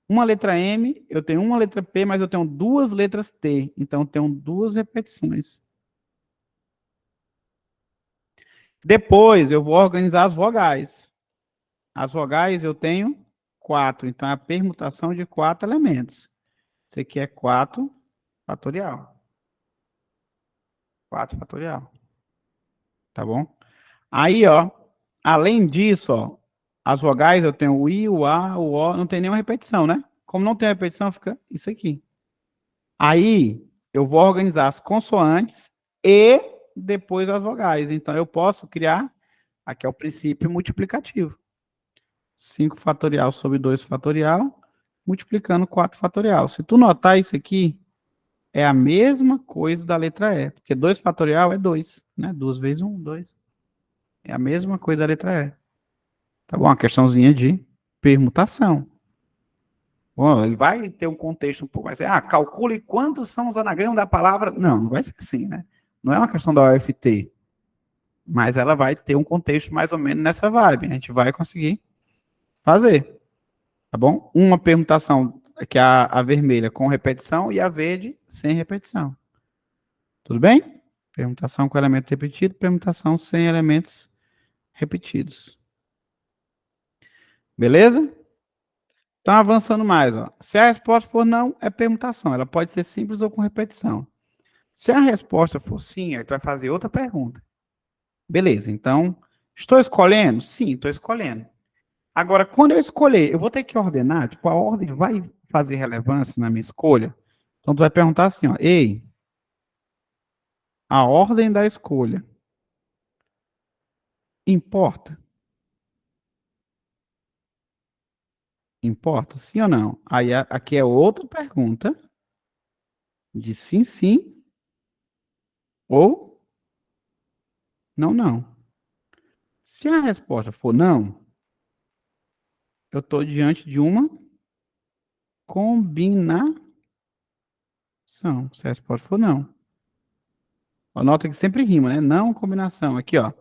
Speaker 1: uma letra M, eu tenho uma letra P, mas eu tenho 2 letras T. Então, eu tenho 2 repetições. Depois, eu vou organizar as vogais. As vogais eu tenho 4. Então, é a permutação de 4 elementos. Isso aqui é 4 fatorial. 4 fatorial. Tá bom? Aí, ó, além disso, ó, as vogais eu tenho o I, o A, o O, não tem nenhuma repetição, né? Como não tem repetição, fica isso aqui. Aí, eu vou organizar as consoantes e depois as vogais. Então, eu posso criar, aqui é o princípio multiplicativo. 5 fatorial sobre 2 fatorial, multiplicando 4 fatorial. Se tu notar isso aqui, é a mesma coisa da letra E, porque 2 fatorial é 2, né? 2 vezes 1, 2. É a mesma coisa da letra E. Tá bom? Uma questãozinha de permutação. Bom, ele vai ter um contexto um pouco mais. Calcule quantos são os anagramas da palavra. Não, não vai ser assim, né? Não é uma questão da UFT. Mas ela vai ter um contexto mais ou menos nessa vibe. A gente vai conseguir fazer. Tá bom? Uma permutação, que é a vermelha com repetição, e a verde sem repetição. Tudo bem? Permutação com elemento repetido, permutação sem elementos repetidos. Beleza? Então, avançando mais. Ó. Se a resposta for não, é permutação. Ela pode ser simples ou com repetição. Se a resposta for sim, aí tu vai fazer outra pergunta. Beleza, então, Estou escolhendo? Sim, estou escolhendo. Agora, quando eu escolher, eu vou ter que ordenar, tipo, a ordem vai fazer relevância na minha escolha? Então, tu vai perguntar assim, ó, ei, a ordem da escolha importa? Importa? Sim ou não? Aí, aqui é outra pergunta de sim, sim ou não, não. Se a resposta for não, eu estou diante de uma combinação. Se a resposta for não. Anota que sempre rima, né? Não combinação. Aqui, ó.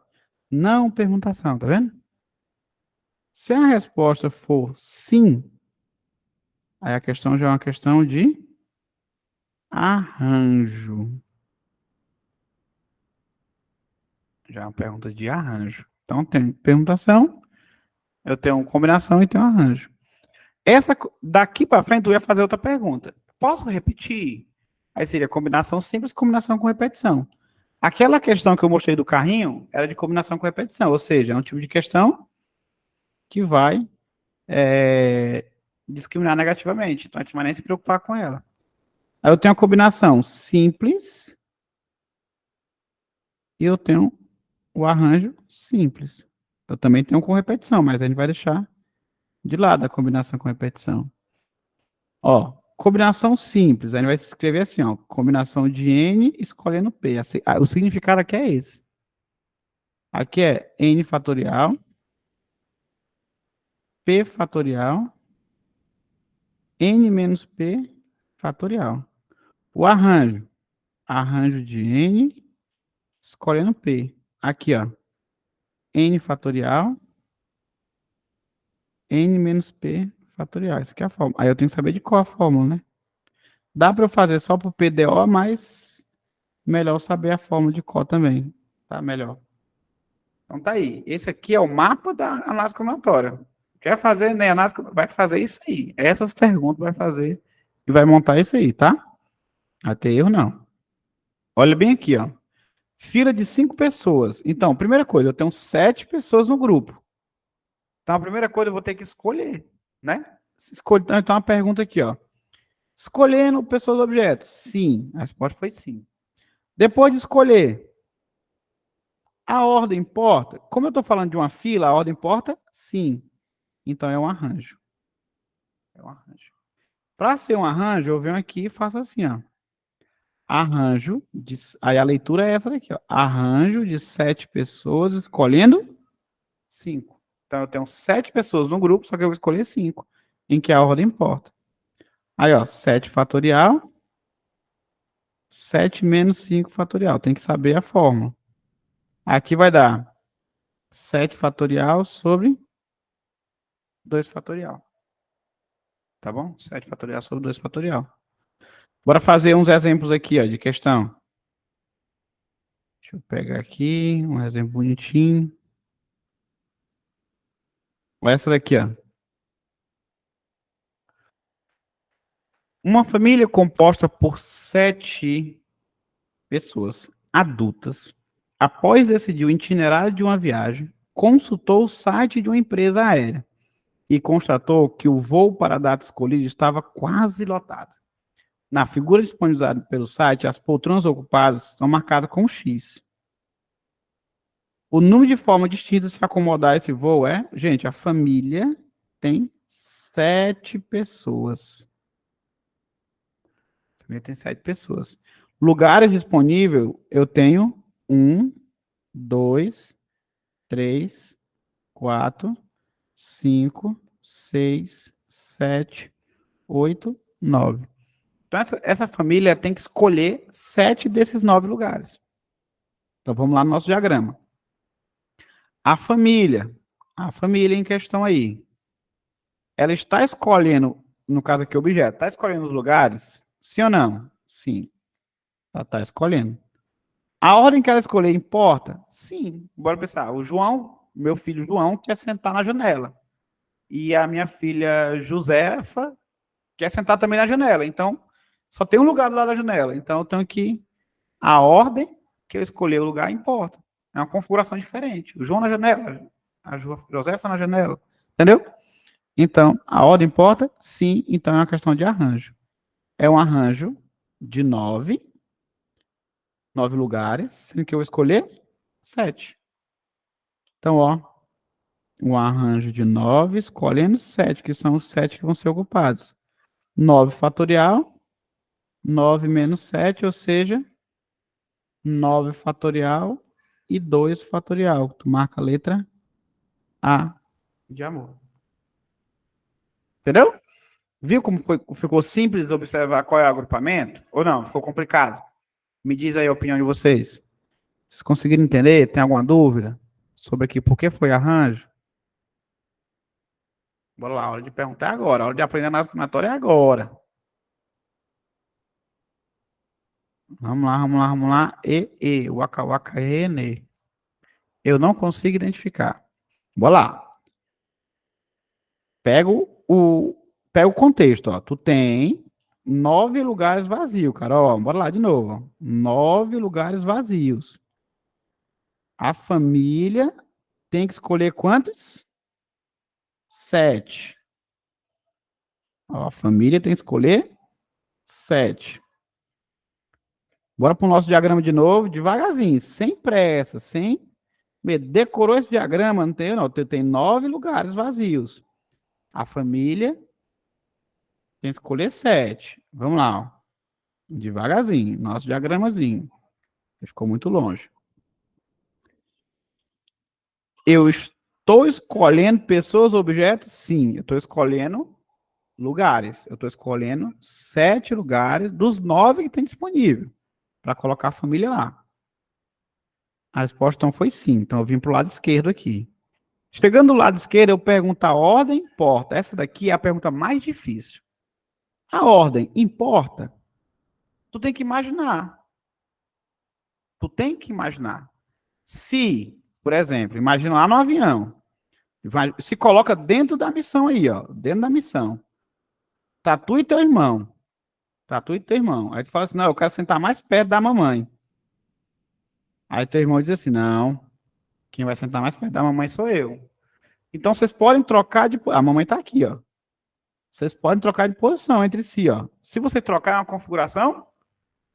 Speaker 1: Não permutação, tá vendo? Se a resposta for sim, aí a questão já é uma questão de arranjo. Já é uma pergunta de arranjo. Então tem permutação, eu tenho combinação e tenho arranjo. Essa daqui para frente eu ia fazer outra pergunta. Posso repetir? Aí seria combinação simples, combinação com repetição. Aquela questão que eu mostrei do carrinho era de combinação com repetição, ou seja, é um tipo de questão que vai discriminar negativamente. Então a gente não vai nem se preocupar com ela. Aí eu tenho a combinação simples e eu tenho o arranjo simples. Eu também tenho com repetição, mas a gente vai deixar de lado a combinação com repetição. Ó, combinação simples, a gente vai escrever assim, ó, combinação de N escolhendo P. O significado aqui é esse. Aqui é N fatorial, P fatorial, N menos P fatorial. O arranjo, arranjo de N escolhendo P. Aqui, ó, N fatorial, N menos P fatorial. Isso aqui é a fórmula. Aí eu tenho que saber de qual a fórmula, né? Dá para eu fazer só para o PDO, mas melhor saber a fórmula de qual também. Tá melhor. Então tá aí. Esse aqui é o mapa da análise combinatória. Quer fazer, né? Análise, vai fazer isso aí. Essas perguntas vai fazer e vai montar isso aí, tá? Até erro não. Olha bem aqui, ó. Fila de 5 pessoas. Então, primeira coisa, eu tenho 7 pessoas no grupo. Então, a primeira coisa eu vou ter que escolher, né? Então, uma pergunta aqui, ó. Escolhendo pessoas e objetos. Sim. A resposta foi sim. Depois de escolher, a ordem importa? Como eu estou falando de uma fila, a ordem importa? Sim. Então é um arranjo. É um arranjo. Para ser um arranjo, eu venho aqui e faço assim, ó. Arranjo, aí a leitura é essa daqui, ó. Arranjo de 7 pessoas escolhendo 5. Então eu tenho 7 pessoas no grupo, só que eu vou escolher 5, em que a ordem importa. Aí, ó, 7 fatorial, 7 menos 5 fatorial. Tem que saber a fórmula. Aqui vai dar 7 fatorial sobre 2 fatorial. Tá bom? 7 fatorial sobre 2 fatorial. Bora fazer uns exemplos aqui, ó, de questão. Deixa eu pegar aqui um exemplo bonitinho. Essa daqui, ó. Uma família composta por 7 pessoas adultas, após decidir o itinerário de uma viagem, consultou o site de uma empresa aérea e constatou que o voo para a data escolhida estava quase lotado. Na figura disponibilizada pelo site, as poltronas ocupadas são marcadas com X. O número de formas distintas de se acomodar esse voo é, gente, a família tem 7 pessoas. A família tem 7 pessoas. Lugares disponíveis, eu tenho 1, 2, 3, 4, 5, 6, 7, 8, 9. Então, essa família tem que escolher 7 desses 9 lugares. Então, vamos lá no nosso diagrama. A família em questão aí, ela está escolhendo, no caso aqui, o objeto, está escolhendo os lugares? Sim ou não? Sim. Ela está escolhendo. A ordem que ela escolher importa? Sim. Bora pensar. O João, meu filho João, quer sentar na janela. E a minha filha Josefa quer sentar também na janela. Então, só tem um lugar lá da janela. Então, eu tenho que. A ordem que eu escolher o lugar importa. É uma configuração diferente. O João na janela, a Josefa na janela. Entendeu? Então, a ordem importa? Sim. Então, é uma questão de arranjo. É um arranjo de 9 lugares, sendo que eu vou escolher 7. Então, ó, um arranjo de 9, escolhendo 7, que são os 7 que vão ser ocupados. 9 fatorial, 9 menos 7, ou seja, 9 fatorial e 2 fatorial. Tu marca a letra A de amor. Entendeu? Viu como ficou simples observar qual é o agrupamento? Ou não? Ficou complicado? Me diz aí a opinião de vocês. Vocês conseguiram entender? Tem alguma dúvida sobre aqui por que foi arranjo? Bora lá, a hora de perguntar é agora. A hora de aprender análise combinatória é agora. Vamos lá, vamos lá, vamos lá. Waka waka ne. Eu não consigo identificar. Bora lá. Pega o contexto, ó. Tu tem 9 lugares vazios, cara. Ó, bora lá de novo. Ó. 9 lugares vazios. A família tem que escolher quantos? 7. Ó, a família tem que escolher 7. Bora para o nosso diagrama de novo, devagarzinho, sem pressa, sem medo. Decorou esse diagrama? Não tem, não. Tem 9 lugares vazios. A família tem que escolher 7. Vamos lá, ó. Devagarzinho, nosso diagramazinho. Ficou muito longe. Eu estou escolhendo pessoas, objetos? Sim, eu estou escolhendo lugares. Eu estou escolhendo 7 lugares dos 9 que tem disponível para colocar a família lá. A resposta então foi sim. Então eu vim para o lado esquerdo aqui. Chegando do lado esquerdo, eu pergunto a ordem importa. Essa daqui é a pergunta mais difícil. A ordem importa? Tu tem que imaginar. Tu tem que imaginar. Se, por exemplo, imagina lá no avião, se coloca dentro da missão aí, ó, dentro da missão. Tá tu e teu irmão. Tá tu e teu irmão. Aí tu fala assim, não, eu quero sentar mais perto da mamãe. Aí teu irmão diz assim, não, quem vai sentar mais perto da mamãe sou eu. Então vocês podem trocar de... A mamãe tá aqui, ó. Vocês podem trocar de posição entre si, ó. Se você trocar é uma configuração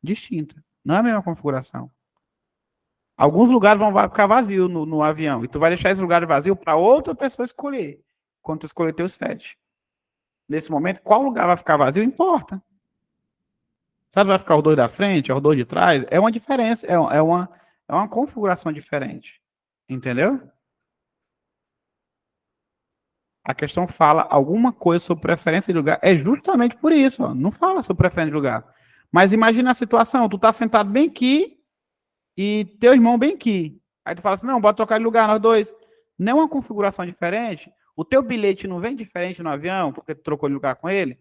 Speaker 1: distinta. Não é a mesma configuração. Alguns lugares vão ficar vazios no avião. E tu vai deixar esse lugar vazio para outra pessoa escolher. Quando tu escolher teus 7. Nesse momento, qual lugar vai ficar vazio? Importa. Sabe, vai ficar os dois da frente, os dois de trás? É uma diferença, é uma configuração diferente. Entendeu? A questão fala alguma coisa sobre preferência de lugar. É justamente por isso, ó. Não fala sobre preferência de lugar. Mas imagina a situação, tu tá sentado bem aqui e teu irmão bem aqui. Aí tu fala assim, não, bota trocar de lugar nós dois. Não é uma configuração diferente? O teu bilhete não vem diferente no avião porque tu trocou de lugar com ele?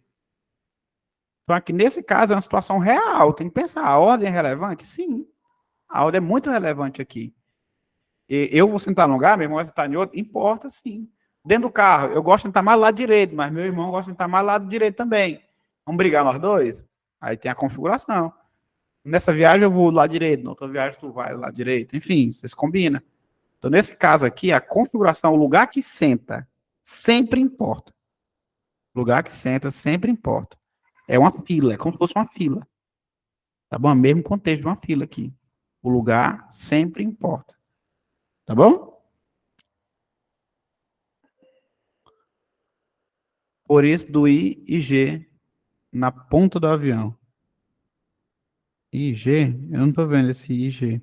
Speaker 1: Então aqui nesse caso é uma situação real, tem que pensar, a ordem é relevante? Sim, a ordem é muito relevante aqui. Eu vou sentar num lugar, meu irmão vai sentar em outro, importa sim. Dentro do carro, eu gosto de sentar mais do lado direito, mas meu irmão gosta de sentar mais do lado direito também. Vamos brigar nós dois? Aí tem a configuração. Nessa viagem eu vou do lado direito, na outra viagem tu vai do lado direito. Enfim, vocês combinam. Então, nesse caso aqui, a configuração, o lugar que senta, sempre importa. O lugar que senta sempre importa. É uma fila, é como se fosse uma fila. Tá bom? É o mesmo contexto de uma fila aqui. O lugar sempre importa. Tá bom? Por isso do I e G na ponta do avião. I e G? Eu não tô vendo esse I e G.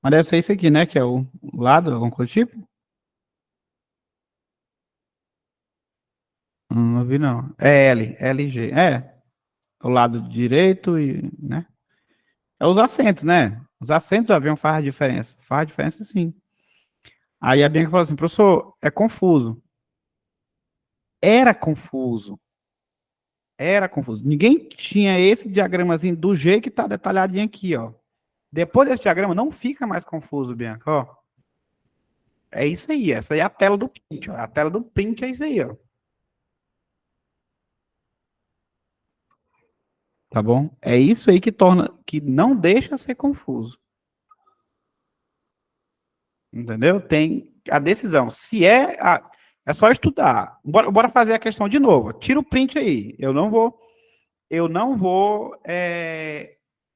Speaker 1: Mas deve ser isso aqui, né? Que é o lado, alguma coisa do tipo? Não vi não. É L, L e G. É, o lado direito e, né? É os assentos, né? Os assentos do avião faz a diferença. Faz a diferença sim. Aí a Bianca falou assim, professor, é confuso. Era confuso. Era confuso. Ninguém tinha esse diagramazinho do jeito que está detalhadinho aqui, ó. Depois desse diagrama, não fica mais confuso, Bianca, ó. É isso aí, essa aí é a tela do print, ó. A tela do print é isso aí, ó. Tá bom? É isso aí que torna, que não deixa ser confuso. Entendeu? Tem a decisão. Se é. É só estudar. Bora fazer a questão de novo. Tira o print aí. Eu não vou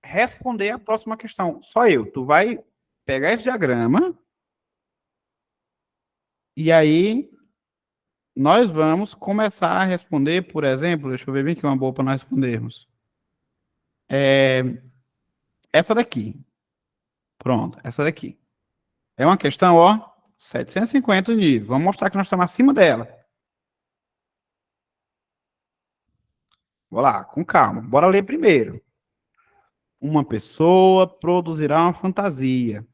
Speaker 1: responder a próxima questão. Só eu. Tu vai pegar esse diagrama e aí nós vamos começar a responder, por exemplo, deixa eu ver bem aqui uma boa para nós respondermos. Essa daqui. Pronto, essa daqui. É uma questão, ó, 750 nível. Vamos mostrar que nós estamos acima dela. Vou lá, com calma. Bora ler primeiro. Uma pessoa produzirá uma fantasia,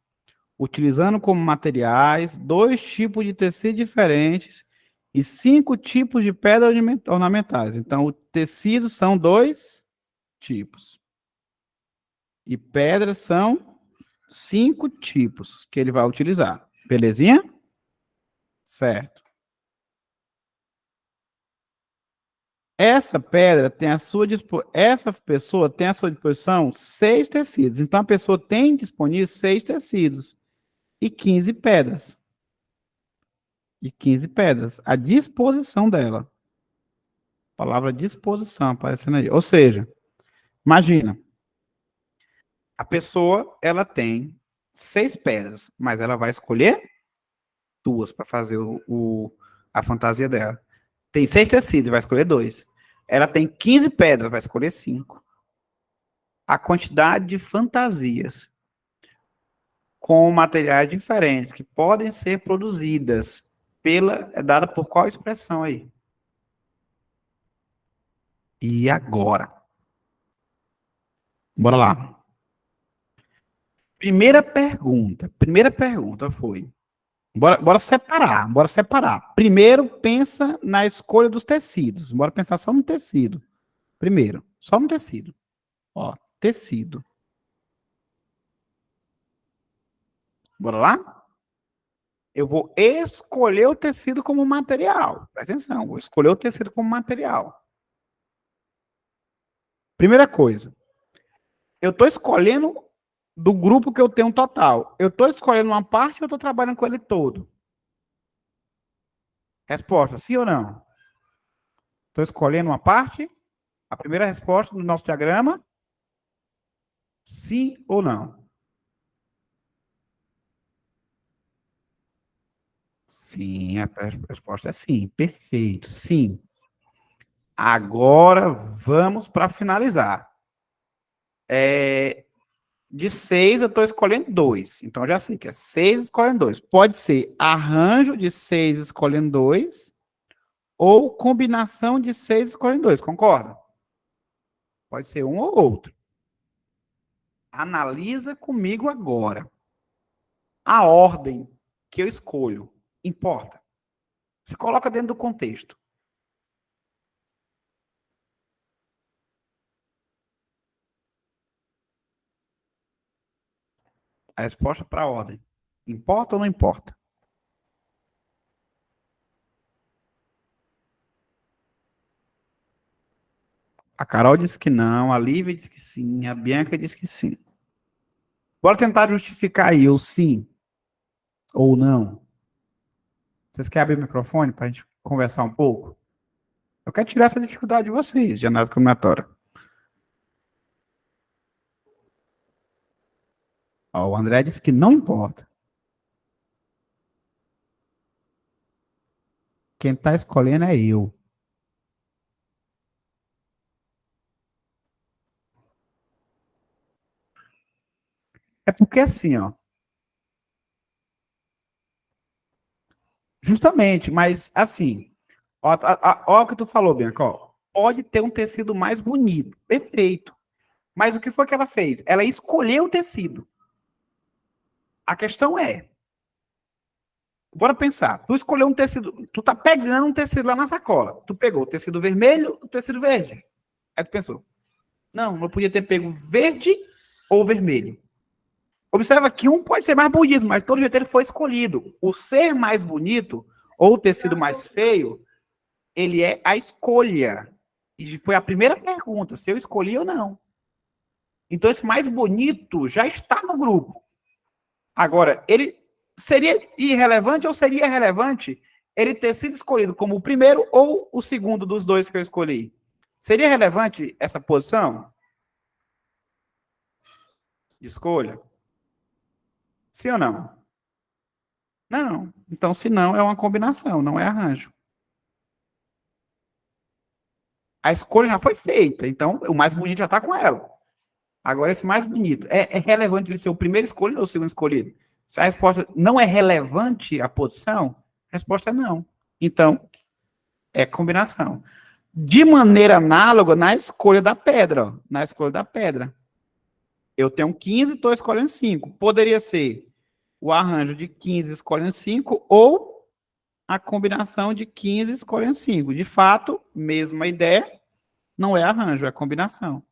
Speaker 1: utilizando como materiais 2 tipos de tecido diferentes e 5 tipos de pedras ornamentais. Então, o tecido são 2 tipos. E pedras são 5 tipos que ele vai utilizar. Belezinha? Certo. Essa pedra tem a sua essa pessoa tem à sua disposição 6 tecidos. Então a pessoa tem disponível 6 tecidos e 15 pedras. E 15 pedras à disposição dela. Palavra disposição aparecendo aí. Ou seja, imagina, a pessoa ela tem 6 pedras, mas ela vai escolher 2 para fazer a fantasia dela. Tem 6 tecidos, vai escolher 2. Ela tem 15 pedras, vai escolher 5. A quantidade de fantasias com materiais diferentes que podem ser produzidas é dada por qual expressão aí? E agora? Bora lá. Primeira pergunta foi, bora separar. Primeiro, pensa na escolha dos tecidos. Bora pensar só no tecido. Primeiro, só no tecido. Ó, tecido. Bora lá? Eu vou escolher o tecido como material. Presta atenção, vou escolher o tecido como material. Primeira coisa, eu estou escolhendo do grupo que eu tenho total. Eu estou escolhendo uma parte ou eu estou trabalhando com ele todo? Resposta, sim ou não? Estou escolhendo uma parte? A primeira resposta do nosso diagrama? Sim ou não? Sim, a resposta é sim. Perfeito, sim. Agora vamos para finalizar. De 6 eu estou escolhendo 2. Então eu já sei que é 6 escolhendo 2. Pode ser arranjo de 6 escolhendo 2 ou combinação de 6 escolhendo 2. Concorda? Pode ser um ou outro. Analisa comigo agora. A ordem que eu escolho importa. Se coloca dentro do contexto. A resposta para a ordem. Importa ou não importa? A Carol disse que não, a Lívia disse que sim, a Bianca disse que sim. Bora tentar justificar aí o sim ou não. Vocês querem abrir o microfone para a gente conversar um pouco? Eu quero tirar essa dificuldade de vocês, de análise combinatória. Ó, o André disse que não importa. Quem está escolhendo é eu. É porque assim, ó. Justamente, mas assim, ó o que tu falou, Bianca, ó. Pode ter um tecido mais bonito, perfeito. Mas o que foi que ela fez? Ela escolheu o tecido. A questão é, bora pensar, tu escolheu um tecido, tu tá pegando um tecido lá na sacola. Tu pegou o tecido vermelho, o tecido verde. Aí tu pensou, não, eu podia ter pego verde ou vermelho. Observa que um pode ser mais bonito, mas todo jeito ele foi escolhido. O ser mais bonito ou o tecido mais feio, ele é a escolha. E foi a primeira pergunta, se eu escolhi ou não. Então esse mais bonito já está no grupo. Agora, ele seria irrelevante ou seria relevante ele ter sido escolhido como o primeiro ou o segundo dos dois que eu escolhi? Seria relevante essa posição de escolha? Sim ou não? Não. Então, se não, é uma combinação, não é arranjo. A escolha já foi feita, então o mais bonito já está com ela. Agora, esse mais bonito, é relevante ele ser o primeiro escolhido ou o segundo escolhido? Se a resposta não é relevante a posição, a resposta é não. Então, é combinação. De maneira análoga, na escolha da pedra, ó, na escolha da pedra. Eu tenho 15 e estou escolhendo 5. Poderia ser o arranjo de 15 escolhendo 5 ou a combinação de 15 escolhendo 5. De fato, mesma ideia, não é arranjo, é combinação.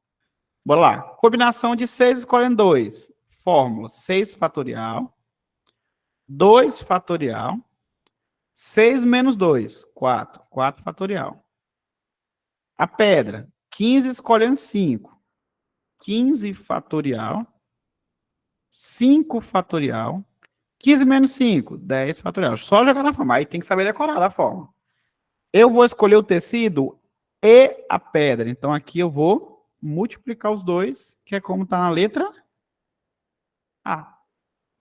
Speaker 1: Bora lá. Combinação de 6 escolhendo 2. Fórmula 6 fatorial, 2 fatorial, 6 menos 2, 4. 4 fatorial. A pedra, 15 escolhendo 5. 15 fatorial, 5 fatorial, 15 menos 5, 10 fatorial. Só jogar na forma. Aí tem que saber decorar a forma. Eu vou escolher o tecido e a pedra. Então aqui eu vou multiplicar os dois, que é como está na letra A.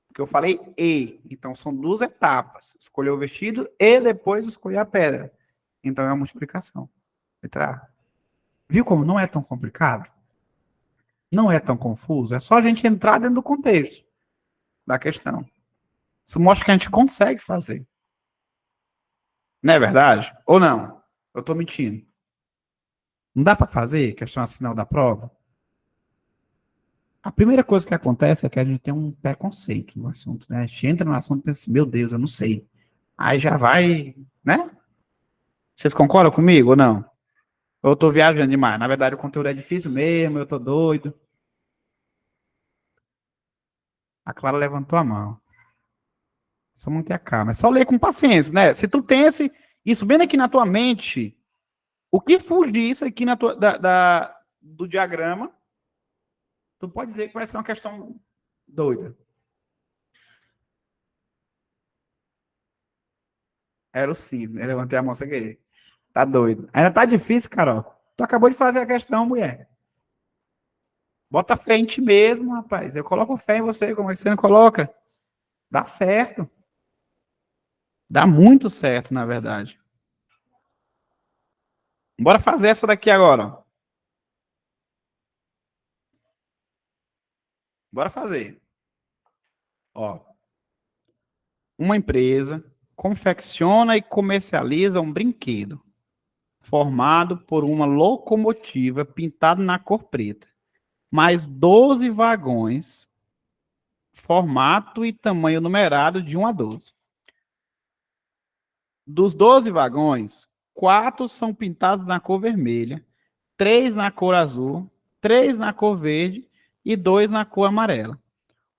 Speaker 1: Porque eu falei e. Então são duas etapas. Escolher o vestido e depois escolher a pedra. Então é a multiplicação. Letra A. Viu como não é tão complicado? Não é tão confuso. É só a gente entrar dentro do contexto da questão. Isso mostra que a gente consegue fazer. Não é verdade? Ou não? Eu estou mentindo. Não dá para fazer questão assim final da prova? A primeira coisa que acontece é que a gente tem um preconceito no assunto, né? A gente entra no assunto e pensa assim, meu Deus, eu não sei. Aí já vai, né? Vocês concordam comigo ou não? Ou eu tô viajando demais? Na verdade, o conteúdo é difícil mesmo, eu tô doido. A Clara levantou a mão. Só manter a calma. É só ler com paciência, né? Se tu tem isso bem aqui na tua mente, o que fugir isso aqui na tua, do diagrama, tu pode dizer que vai ser uma questão doida. Era o sim, né? Levantei a mão sem querer. Tá doido. Ainda tá difícil, Carol. Tu acabou de fazer a questão, mulher. Bota fé em ti mesmo, rapaz. Eu coloco fé em você, como é que você não coloca? Dá certo. Dá muito certo, na verdade. Bora fazer essa daqui agora. Ó. Bora fazer. Ó, uma empresa confecciona e comercializa um brinquedo formado por uma locomotiva pintada na cor preta, mais 12 vagões, formato e tamanho numerado de 1 a 12. Dos 12 vagões, 4 são pintados na cor vermelha, 3 na cor azul, 3 na cor verde e 2 na cor amarela.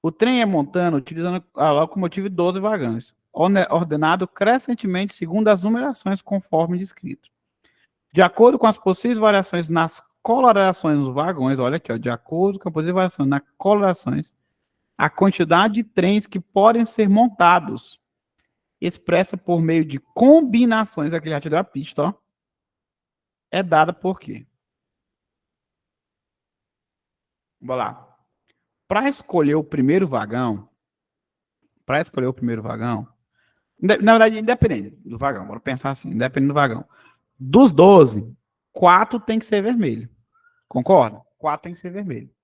Speaker 1: O trem é montado utilizando a locomotiva de 12 vagões, ordenado crescentemente segundo as numerações conforme descrito. De acordo com as possíveis variações nas colorações dos vagões, olha aqui, ó, de acordo com as possíveis variações nas colorações, a quantidade de trens que podem ser montados, expressa por meio de combinações, aqui já te deu a pista, ó, é dada por quê? Vamos lá. Para escolher o primeiro vagão, na verdade, independente do vagão, vamos pensar assim, independente do vagão. Dos 12, 4 tem que ser vermelho. Concorda? 4 tem que ser vermelho.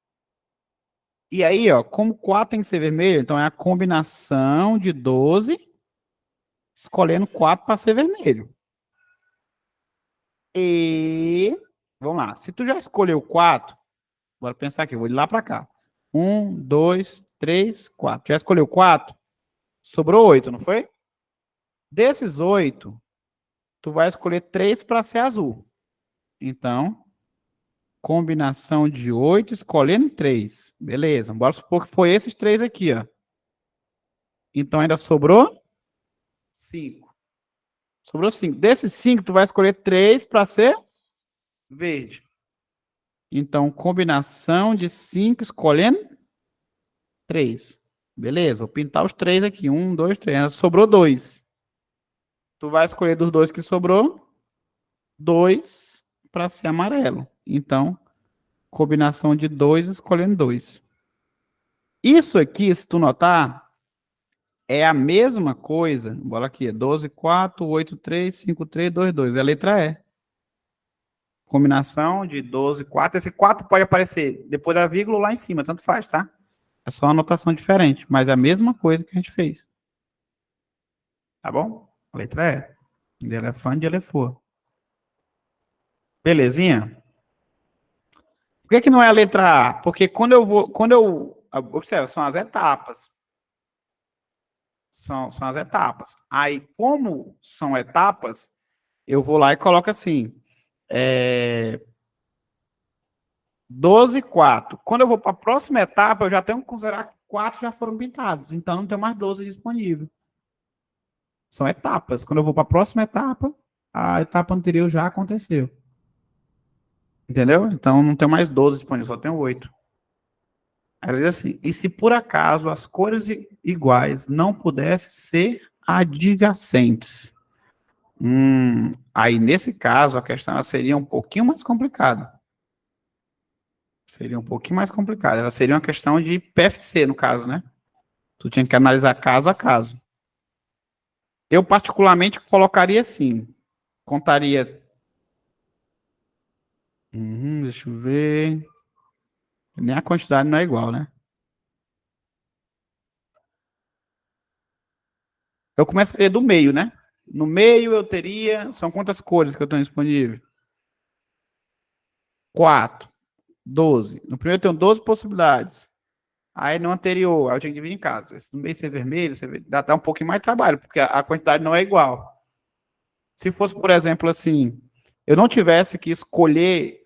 Speaker 1: E aí, ó, como 4 tem que ser vermelho, então é a combinação de 12, escolhendo 4 para ser vermelho. E, vamos lá, se tu já escolheu 4, bora pensar aqui, eu vou de lá para cá. 1, 2, 3, 4. Já escolheu 4? Sobrou 8, não foi? Desses 8, tu vai escolher 3 para ser azul. Então, combinação de 8, escolhendo 3. Beleza, bora supor que foi esses 3 aqui, ó. Então, ainda sobrou 5. Sobrou 5. Desses 5, tu vai escolher 3 para ser verde. Então, combinação de 5 escolhendo 3. Beleza, vou pintar os 3 aqui. 1, 2, 3. Sobrou 2. Tu vai escolher dos 2 que sobrou, 2 para ser amarelo. Então, combinação de 2 escolhendo 2. Isso aqui, se tu notar, é a mesma coisa. Bora aqui, 12, 4, 8, 3, 5, 3, 2, 2. É a letra E. Combinação de 12, 4. Esse 4 pode aparecer depois da vírgula ou lá em cima, tanto faz, tá? É só uma anotação diferente, mas é a mesma coisa que a gente fez. Tá bom? A letra E. De elefante, de elefante. Belezinha? Por que não é a letra A? Porque observa, são as etapas. São as etapas. Aí, como são etapas, eu vou lá e coloco assim, 12, 4. Quando eu vou para a próxima etapa, eu já tenho que considerar que 4 já foram pintados, então não tem mais 12 disponível. São etapas. Quando eu vou para a próxima etapa, a etapa anterior já aconteceu. Entendeu? Então não tem mais 12 disponíveis, só tenho 8. Ela diz assim, e se por acaso as cores iguais não pudessem ser adjacentes? Aí nesse caso a questão seria um pouquinho mais complicada. Seria um pouquinho mais complicada. Ela seria uma questão de PFC, no caso, né? Tu tinha que analisar caso a caso. Eu, particularmente, colocaria assim. Contaria. Deixa eu ver. Nem a quantidade não é igual, né? Eu começaria do meio, né? No meio eu teria. São quantas cores que eu tenho disponível? 4. 12. No primeiro eu tenho 12 possibilidades. Aí no anterior, aí eu tinha que dividir em casa. No meio ser vermelho, dá até um pouquinho mais de trabalho, porque a quantidade não é igual. Se fosse, por exemplo, assim, eu não tivesse que escolher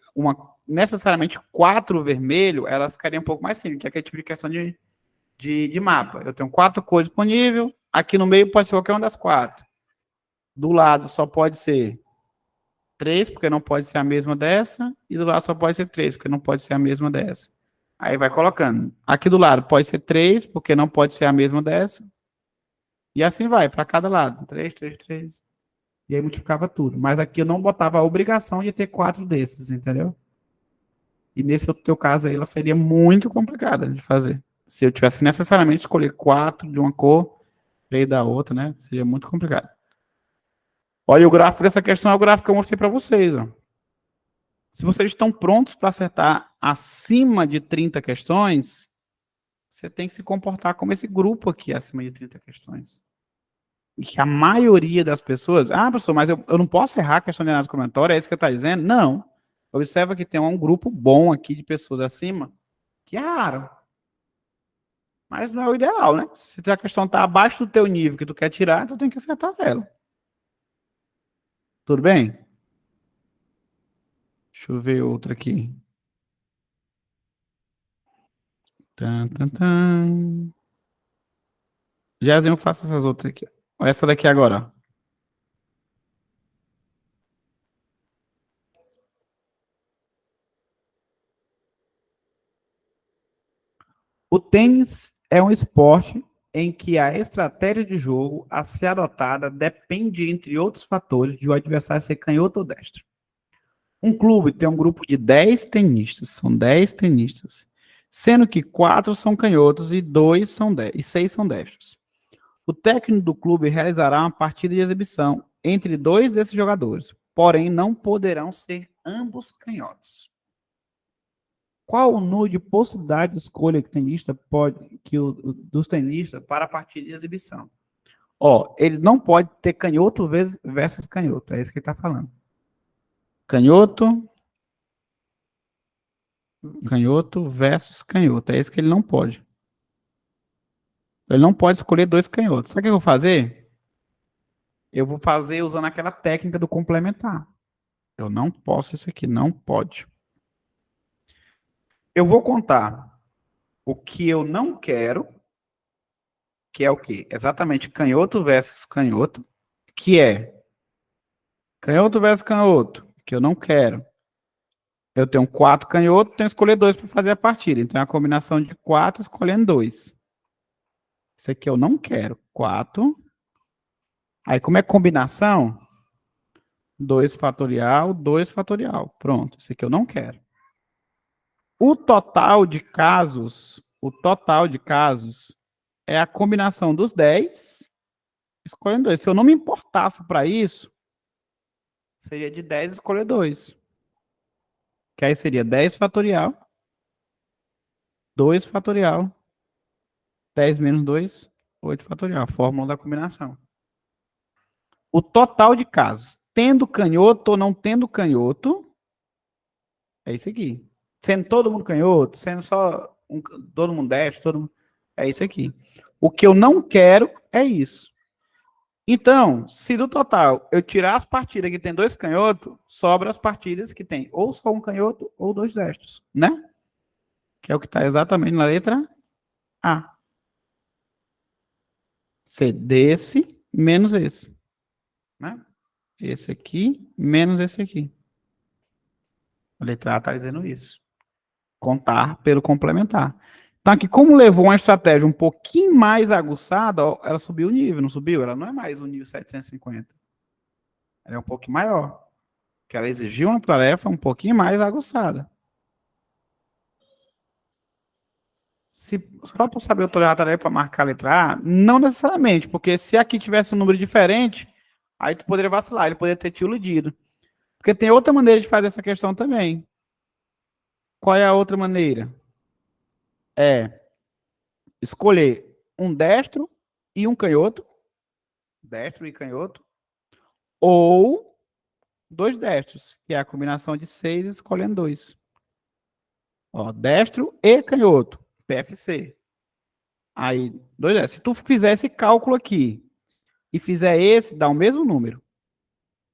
Speaker 1: necessariamente 4 vermelho, ela ficaria um pouco mais simples, que é aquele tipo de questão de mapa. Eu tenho 4 cores disponíveis, aqui no meio pode ser qualquer uma das 4. Do lado só pode ser 3, porque não pode ser a mesma dessa, e do lado só pode ser 3, porque não pode ser a mesma dessa. Aí vai colocando. Aqui do lado pode ser 3, porque não pode ser a mesma dessa. E assim vai, para cada lado. 3, 3, 3. E aí multiplicava tudo. Mas aqui eu não botava a obrigação de ter 4 desses, entendeu? E nesse outro teu caso aí, ela seria muito complicada de fazer. Se eu tivesse que necessariamente escolher 4 de uma cor, 3 da outra, né? Seria muito complicado. Olha, o gráfico dessa questão é o gráfico que eu mostrei para vocês. Ó. Se vocês estão prontos para acertar acima de 30 questões, você tem que se comportar como esse grupo aqui, acima de 30 questões. E que a maioria das pessoas... Ah, professor, mas eu não posso errar a questão de análise combinatória, é isso que você está dizendo? Não. Observa que tem um grupo bom aqui de pessoas acima, que é raro. Mas não é o ideal, né? Se a questão está abaixo do teu nível que tu quer tirar, tu tem que acertar ela. Tudo bem? Deixa eu ver outra aqui. Tan, tan, tan. Jazinho, faça essas outras aqui. Olha essa daqui agora. O tênis é um esporte em que a estratégia de jogo a ser adotada depende, entre outros fatores, de o adversário ser canhoto ou destro. Um clube tem um grupo de 10 tenistas, são 10 tenistas, sendo que 4 são canhotos e 2 são 10, e 6 são destros. O técnico do clube realizará uma partida de exibição entre 2 desses jogadores, porém não poderão ser ambos canhotos. Qual o número de possibilidade de escolha que o tenista dos tenistas para a partida de exibição? Ó, ele não pode ter canhoto versus canhoto, é isso que ele está falando. Canhoto versus canhoto, é isso que ele não pode. Ele não pode escolher 2 canhotos. Sabe o que eu vou fazer? Eu vou fazer usando aquela técnica do complementar. Eu não posso isso aqui, não pode. Eu vou contar o que eu não quero, que é o quê? Exatamente canhoto versus canhoto, que é canhoto versus canhoto, que eu não quero. Eu tenho 4 canhotos, tenho que escolher 2 para fazer a partida. Então é a combinação de 4 escolhendo 2. Esse aqui eu não quero. 4. Aí, como é combinação, 2 fatorial, 2 fatorial. Pronto, esse aqui eu não quero. O total de casos é a combinação dos 10, escolhendo 2. Se eu não me importasse para isso, seria de 10 escolher 2. Que aí seria 10 fatorial, 2 fatorial, 10 menos 2, 8 fatorial. A fórmula da combinação. O total de casos, tendo canhoto ou não tendo canhoto, é isso aqui. Sendo todo mundo canhoto, sendo só todo mundo destro, todo mundo, é isso aqui. O que eu não quero é isso. Então, se do total eu tirar as partidas que tem 2 canhotos, sobra as partidas que tem ou só um canhoto ou 2 destros, né? Que é o que está exatamente na letra A. Ser desse menos esse, né? Esse aqui menos esse aqui. A letra A está dizendo isso. Contar pelo complementar. Então, aqui, como levou uma estratégia um pouquinho mais aguçada, ó, ela subiu o nível, não subiu? Ela não é mais o nível 750. Ela é um pouquinho maior. Que ela exigiu uma tarefa um pouquinho mais aguçada. Só para saber autorizar a tarefa para marcar a letra A, não necessariamente, porque se aqui tivesse um número diferente, aí tu poderia vacilar, ele poderia ter te iludido. Porque tem outra maneira de fazer essa questão também. Qual é a outra maneira? É escolher um destro e um canhoto, destro e canhoto, ou 2 destros, que é a combinação de 6 escolhendo 2. Ó, destro e canhoto, PFC. Aí, 2 destros. Se tu fizer esse cálculo aqui e fizer esse, dá o mesmo número.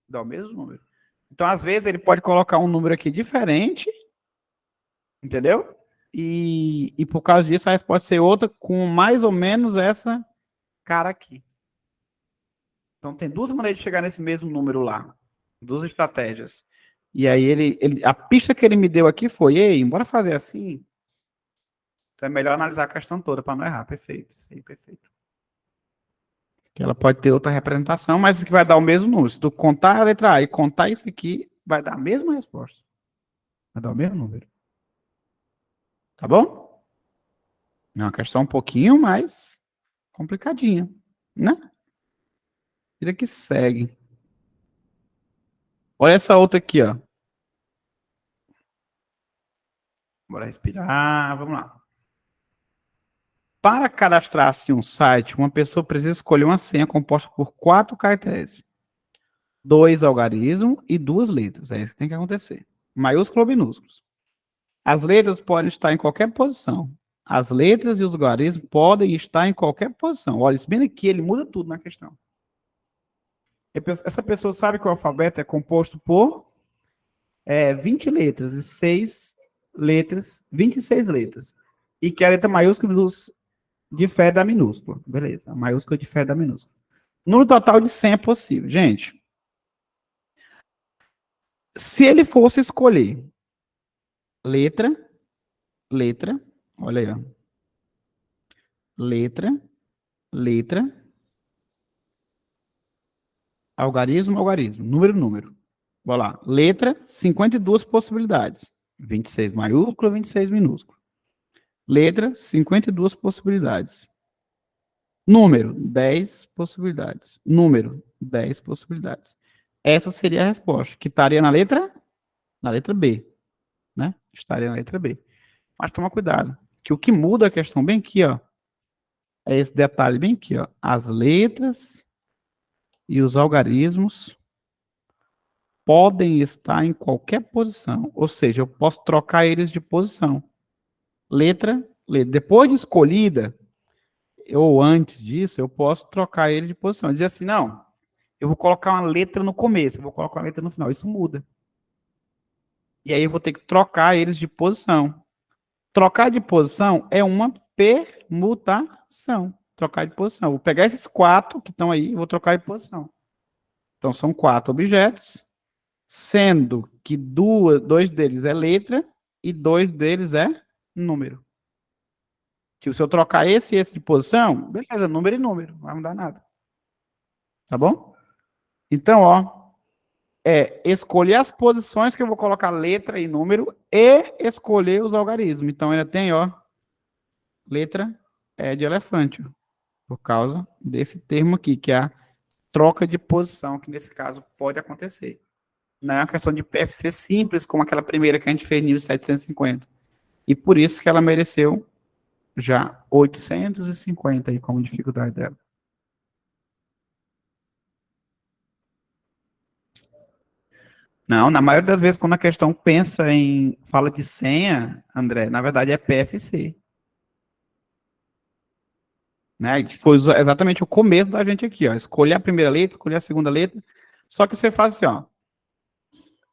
Speaker 1: Dá o mesmo número. Então, às vezes, ele pode colocar um número aqui diferente, entendeu? E por causa disso, a resposta ser outra com mais ou menos essa cara aqui. Então, tem 2 maneiras de chegar nesse mesmo número lá. 2 estratégias. E aí, a pista que ele me deu aqui foi, ei, bora fazer assim? Então, é melhor analisar a questão toda para não errar. Perfeito. Isso aí, perfeito. Que ela pode ter outra representação, mas isso que vai dar o mesmo número. Se tu contar a letra A e contar isso aqui, vai dar a mesma resposta. Vai dar o mesmo número. Tá bom? É uma questão um pouquinho mais complicadinha, né? Vida que segue. Olha essa outra aqui, ó. Bora respirar, vamos lá. Para cadastrar-se em um site, uma pessoa precisa escolher uma senha composta por 4 caracteres, 2 algarismos e 2 letras. É isso que tem que acontecer. Maiúsculo ou minúsculos. As letras podem estar em qualquer posição. As letras e os algarismos podem estar em qualquer posição. Olha, isso bem aqui, ele muda tudo na questão. Essa pessoa sabe que o alfabeto é composto por 20 letras e 6 letras, 26 letras. E que a letra maiúscula difere da minúscula. Beleza, a maiúscula difere da minúscula. Número total de 100 é possível. Gente, se ele fosse escolher letra, olha aí, ó. Letra, algarismo, número. Bora lá. Letra, 52 possibilidades. 26 maiúsculo, 26 minúsculo. Letra, 52 possibilidades. Número, 10 possibilidades. Número, 10 possibilidades. Essa seria a resposta, que estaria na letra B, né? Estaria na letra B. Mas toma cuidado, que o que muda a questão bem aqui, ó, é esse detalhe bem aqui, ó. As letras e os algarismos podem estar em qualquer posição, ou seja, eu posso trocar eles de posição. Letra. Depois de escolhida, ou antes disso, eu posso trocar ele de posição. Dizer assim, não, eu vou colocar uma letra no começo, eu vou colocar uma letra no final. Isso muda. E aí eu vou ter que trocar eles de posição. Trocar de posição é uma permutação. Trocar de posição. Vou pegar esses 4 que estão aí e vou trocar de posição. Então, são 4 objetos, sendo que 2 deles é letra e 2 deles é número. Tipo, se eu trocar esse e esse de posição, beleza, número e número, não vai mudar nada. Tá bom? Então, ó, escolher as posições que eu vou colocar letra e número e escolher os algarismos. Então, ainda tem, ó, letra de elefante, ó, por causa desse termo aqui, que é a troca de posição, que nesse caso pode acontecer. Não é uma questão de PFC simples, como aquela primeira que a gente fez em 1750. E por isso que ela mereceu já 850 aí como dificuldade dela. Não, na maioria das vezes, quando a questão fala de senha, André, na verdade é PFC. Né? Que foi exatamente o começo da gente aqui, ó. Escolher a primeira letra, escolher a segunda letra. Só que você faz assim, ó.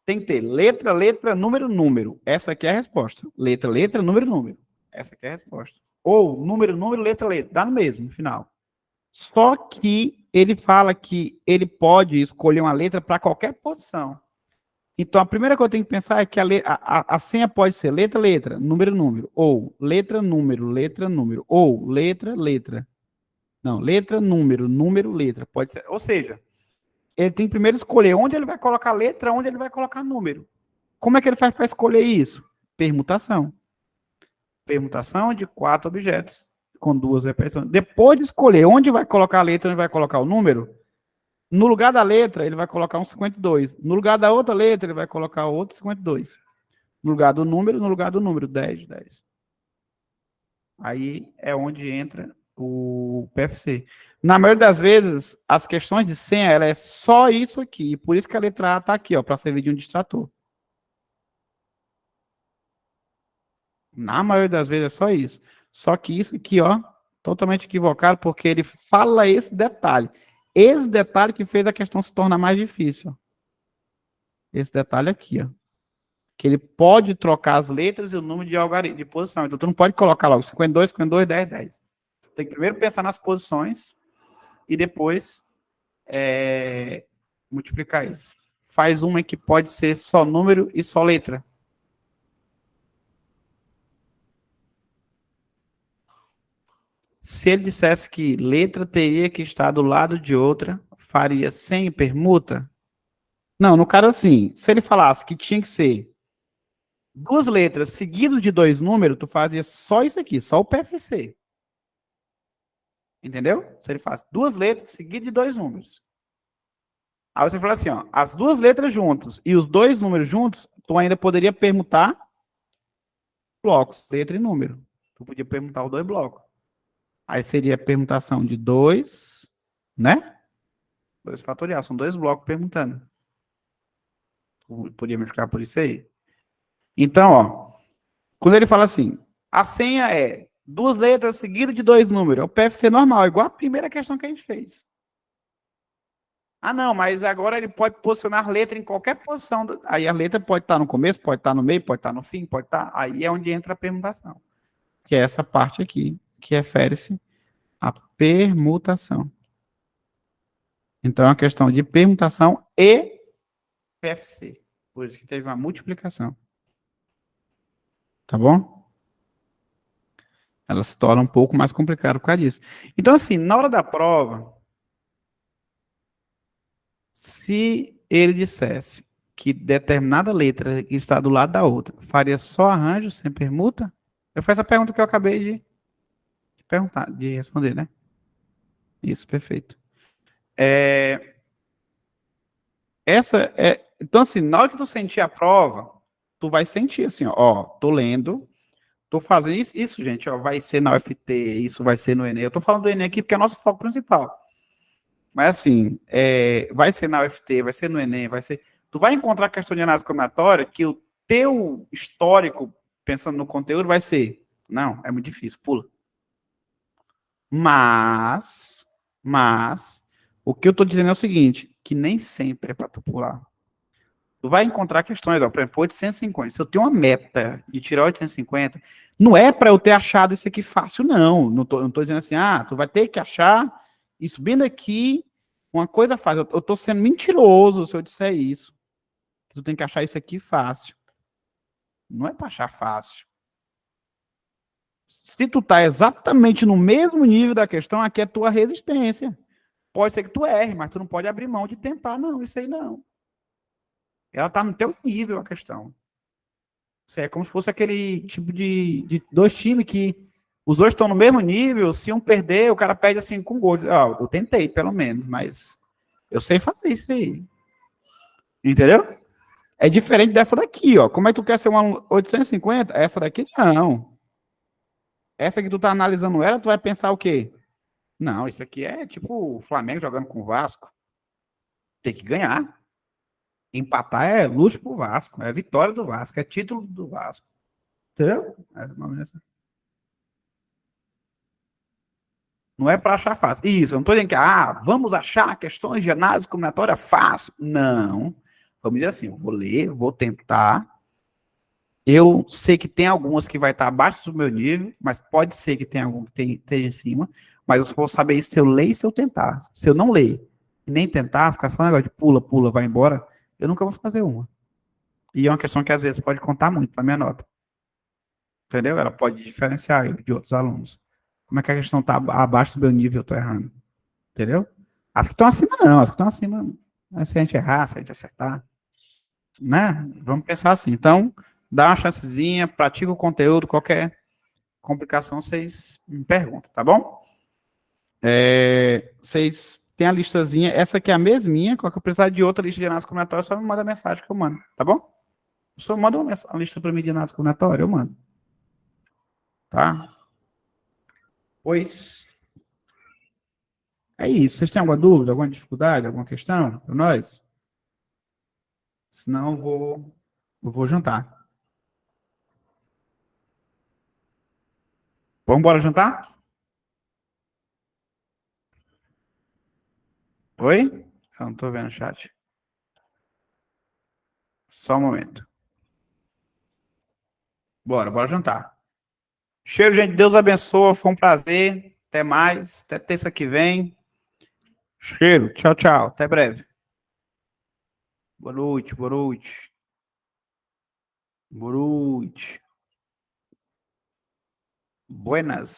Speaker 1: Tem que ter letra, letra, número, número. Essa aqui é a resposta. Letra, letra, número, número. Essa aqui é a resposta. Ou número, número, letra, letra. Dá no mesmo, no final. Só que ele fala que ele pode escolher uma letra para qualquer posição. Então, a primeira coisa que eu tenho que pensar é que a senha pode ser letra, letra, número, número. Ou letra, número. Ou letra, letra. Não, letra, número, número, letra. Pode ser. Ou seja, ele tem que primeiro escolher onde ele vai colocar letra, onde ele vai colocar número. Como é que ele faz para escolher isso? Permutação. Permutação de 4 objetos com 2 repetições. Depois de escolher onde vai colocar a letra, onde vai colocar o número, no lugar da letra, ele vai colocar um 52. No lugar da outra letra, ele vai colocar outro 52. No lugar do número, 10, 10. Aí é onde entra o PFC. Na maioria das vezes, as questões de senha, ela é só isso aqui. Por isso que a letra A está aqui, ó, para servir de um distrator. Na maioria das vezes é só isso. Só que isso aqui, ó, totalmente equivocado, porque ele fala esse detalhe. Esse detalhe que fez a questão se tornar mais difícil. Esse detalhe aqui, ó. Que ele pode trocar as letras e o número de algarismo, de posição. Então, tu não pode colocar logo 52, 52, 10, 10. Tem que primeiro pensar nas posições e depois multiplicar isso. Faz uma que pode ser só número e só letra. Se ele dissesse que letra teria que estar do lado de outra, faria sem permuta? Não, no caso assim, se ele falasse que tinha que ser 2 letras seguido de 2 números, tu fazia só isso aqui, só o PFC. Entendeu? Se ele faz 2 letras seguidas de 2 números. Aí você fala assim, ó, as 2 letras juntas e os 2 números juntos, tu ainda poderia permutar blocos, letra e número. Tu podia permutar os 2 blocos. Aí seria a permutação de 2, né? 2 fatorial, são 2 blocos permutando. Podíamos ficar por isso aí. Então, ó, quando ele fala assim, a senha é 2 letras seguidas de 2 números, é o PFC normal, igual a primeira questão que a gente fez. Ah, não, mas agora ele pode posicionar letra em qualquer posição. Aí a letra pode estar no começo, pode estar no meio, pode estar no fim, pode estar. Aí é onde entra a permutação. Que é essa parte aqui, que refere-se à permutação. Então é uma questão de permutação e PFC. Por isso que teve uma multiplicação. Tá bom? Ela se torna um pouco mais complicada por causa disso. Então, assim, na hora da prova, se ele dissesse que determinada letra está do lado da outra, faria só arranjo sem permuta? Eu faço a pergunta que eu acabei de perguntar, de responder, né? Isso, perfeito. Então, assim, na hora que tu sentir a prova, tu vai sentir assim, ó, tô lendo, tô fazendo isso, gente, ó, vai ser na UFT, isso vai ser no Enem. Eu tô falando do Enem aqui porque é nosso foco principal. Mas assim, vai ser na UFT, vai ser no Enem, vai ser. Tu vai encontrar questão de análise combinatória que o teu histórico, pensando no conteúdo, vai ser. Não, é muito difícil, pula. Mas, o que eu tô dizendo é o seguinte, que nem sempre é para tu pular. Tu vai encontrar questões, ó, por exemplo, 850. Se eu tenho uma meta de tirar 850, não é para eu ter achado isso aqui fácil, não. Não tô dizendo assim, tu vai ter que achar e subindo aqui, uma coisa fácil. Eu tô sendo mentiroso se eu disser isso. Tu tem que achar isso aqui fácil. Não é para achar fácil. Se tu tá exatamente no mesmo nível da questão, aqui é tua resistência. Pode ser que tu erre, mas tu não pode abrir mão de tentar, não. Isso aí não. Ela tá no teu nível a questão. Isso aí é como se fosse aquele tipo de dois times que os dois estão no mesmo nível. Se um perder, o cara perde assim com gol. Ah, eu tentei, pelo menos, mas eu sei fazer isso aí. Entendeu? É diferente dessa daqui, ó. Como é que tu quer ser uma 850? Essa daqui não. Essa que tu tá analisando ela, tu vai pensar o quê? Não, isso aqui é tipo o Flamengo jogando com o Vasco. Tem que ganhar. Empatar é luxo pro Vasco, é vitória do Vasco, é título do Vasco. Entendeu? Não é para achar fácil. Isso, eu não estou dizendo que vamos achar questões de análise combinatória fácil. Não. Vamos dizer assim, eu vou ler, vou tentar. Eu sei que tem algumas que vai estar abaixo do meu nível, mas pode ser que tenha algum que esteja em cima. Mas eu só vou saber isso se eu ler e se eu tentar. Se eu não ler e nem tentar, ficar só um negócio de pula, pula, vai embora, eu nunca vou fazer uma. E é uma questão que às vezes pode contar muito para minha nota. Entendeu? Ela pode diferenciar eu de outros alunos. Como é que a questão está abaixo do meu nível, eu estou errando. Entendeu? As que estão acima, não. As que estão acima, se a gente errar, se a gente acertar, né? Vamos pensar assim. Então, dá uma chancezinha, pratica o conteúdo, qualquer complicação, vocês me perguntam, tá bom? Vocês têm a listazinha, essa aqui é a mesminha, qualquer eu precisar de outra lista de análise combinatória, só me manda mensagem que eu mando, tá bom? Só manda uma lista para mim de análise combinatória, eu mando, tá? Pois é isso. Vocês têm alguma dúvida, alguma dificuldade, alguma questão para nós? Senão eu vou jantar. Vamos embora jantar? Oi? Eu não tô vendo o chat. Só um momento. Bora jantar. Cheiro, gente. Deus abençoe. Foi um prazer. Até mais. Até terça que vem. Cheiro. Tchau, tchau. Até breve. Boa noite, boa noite. Boa noite. Buenas.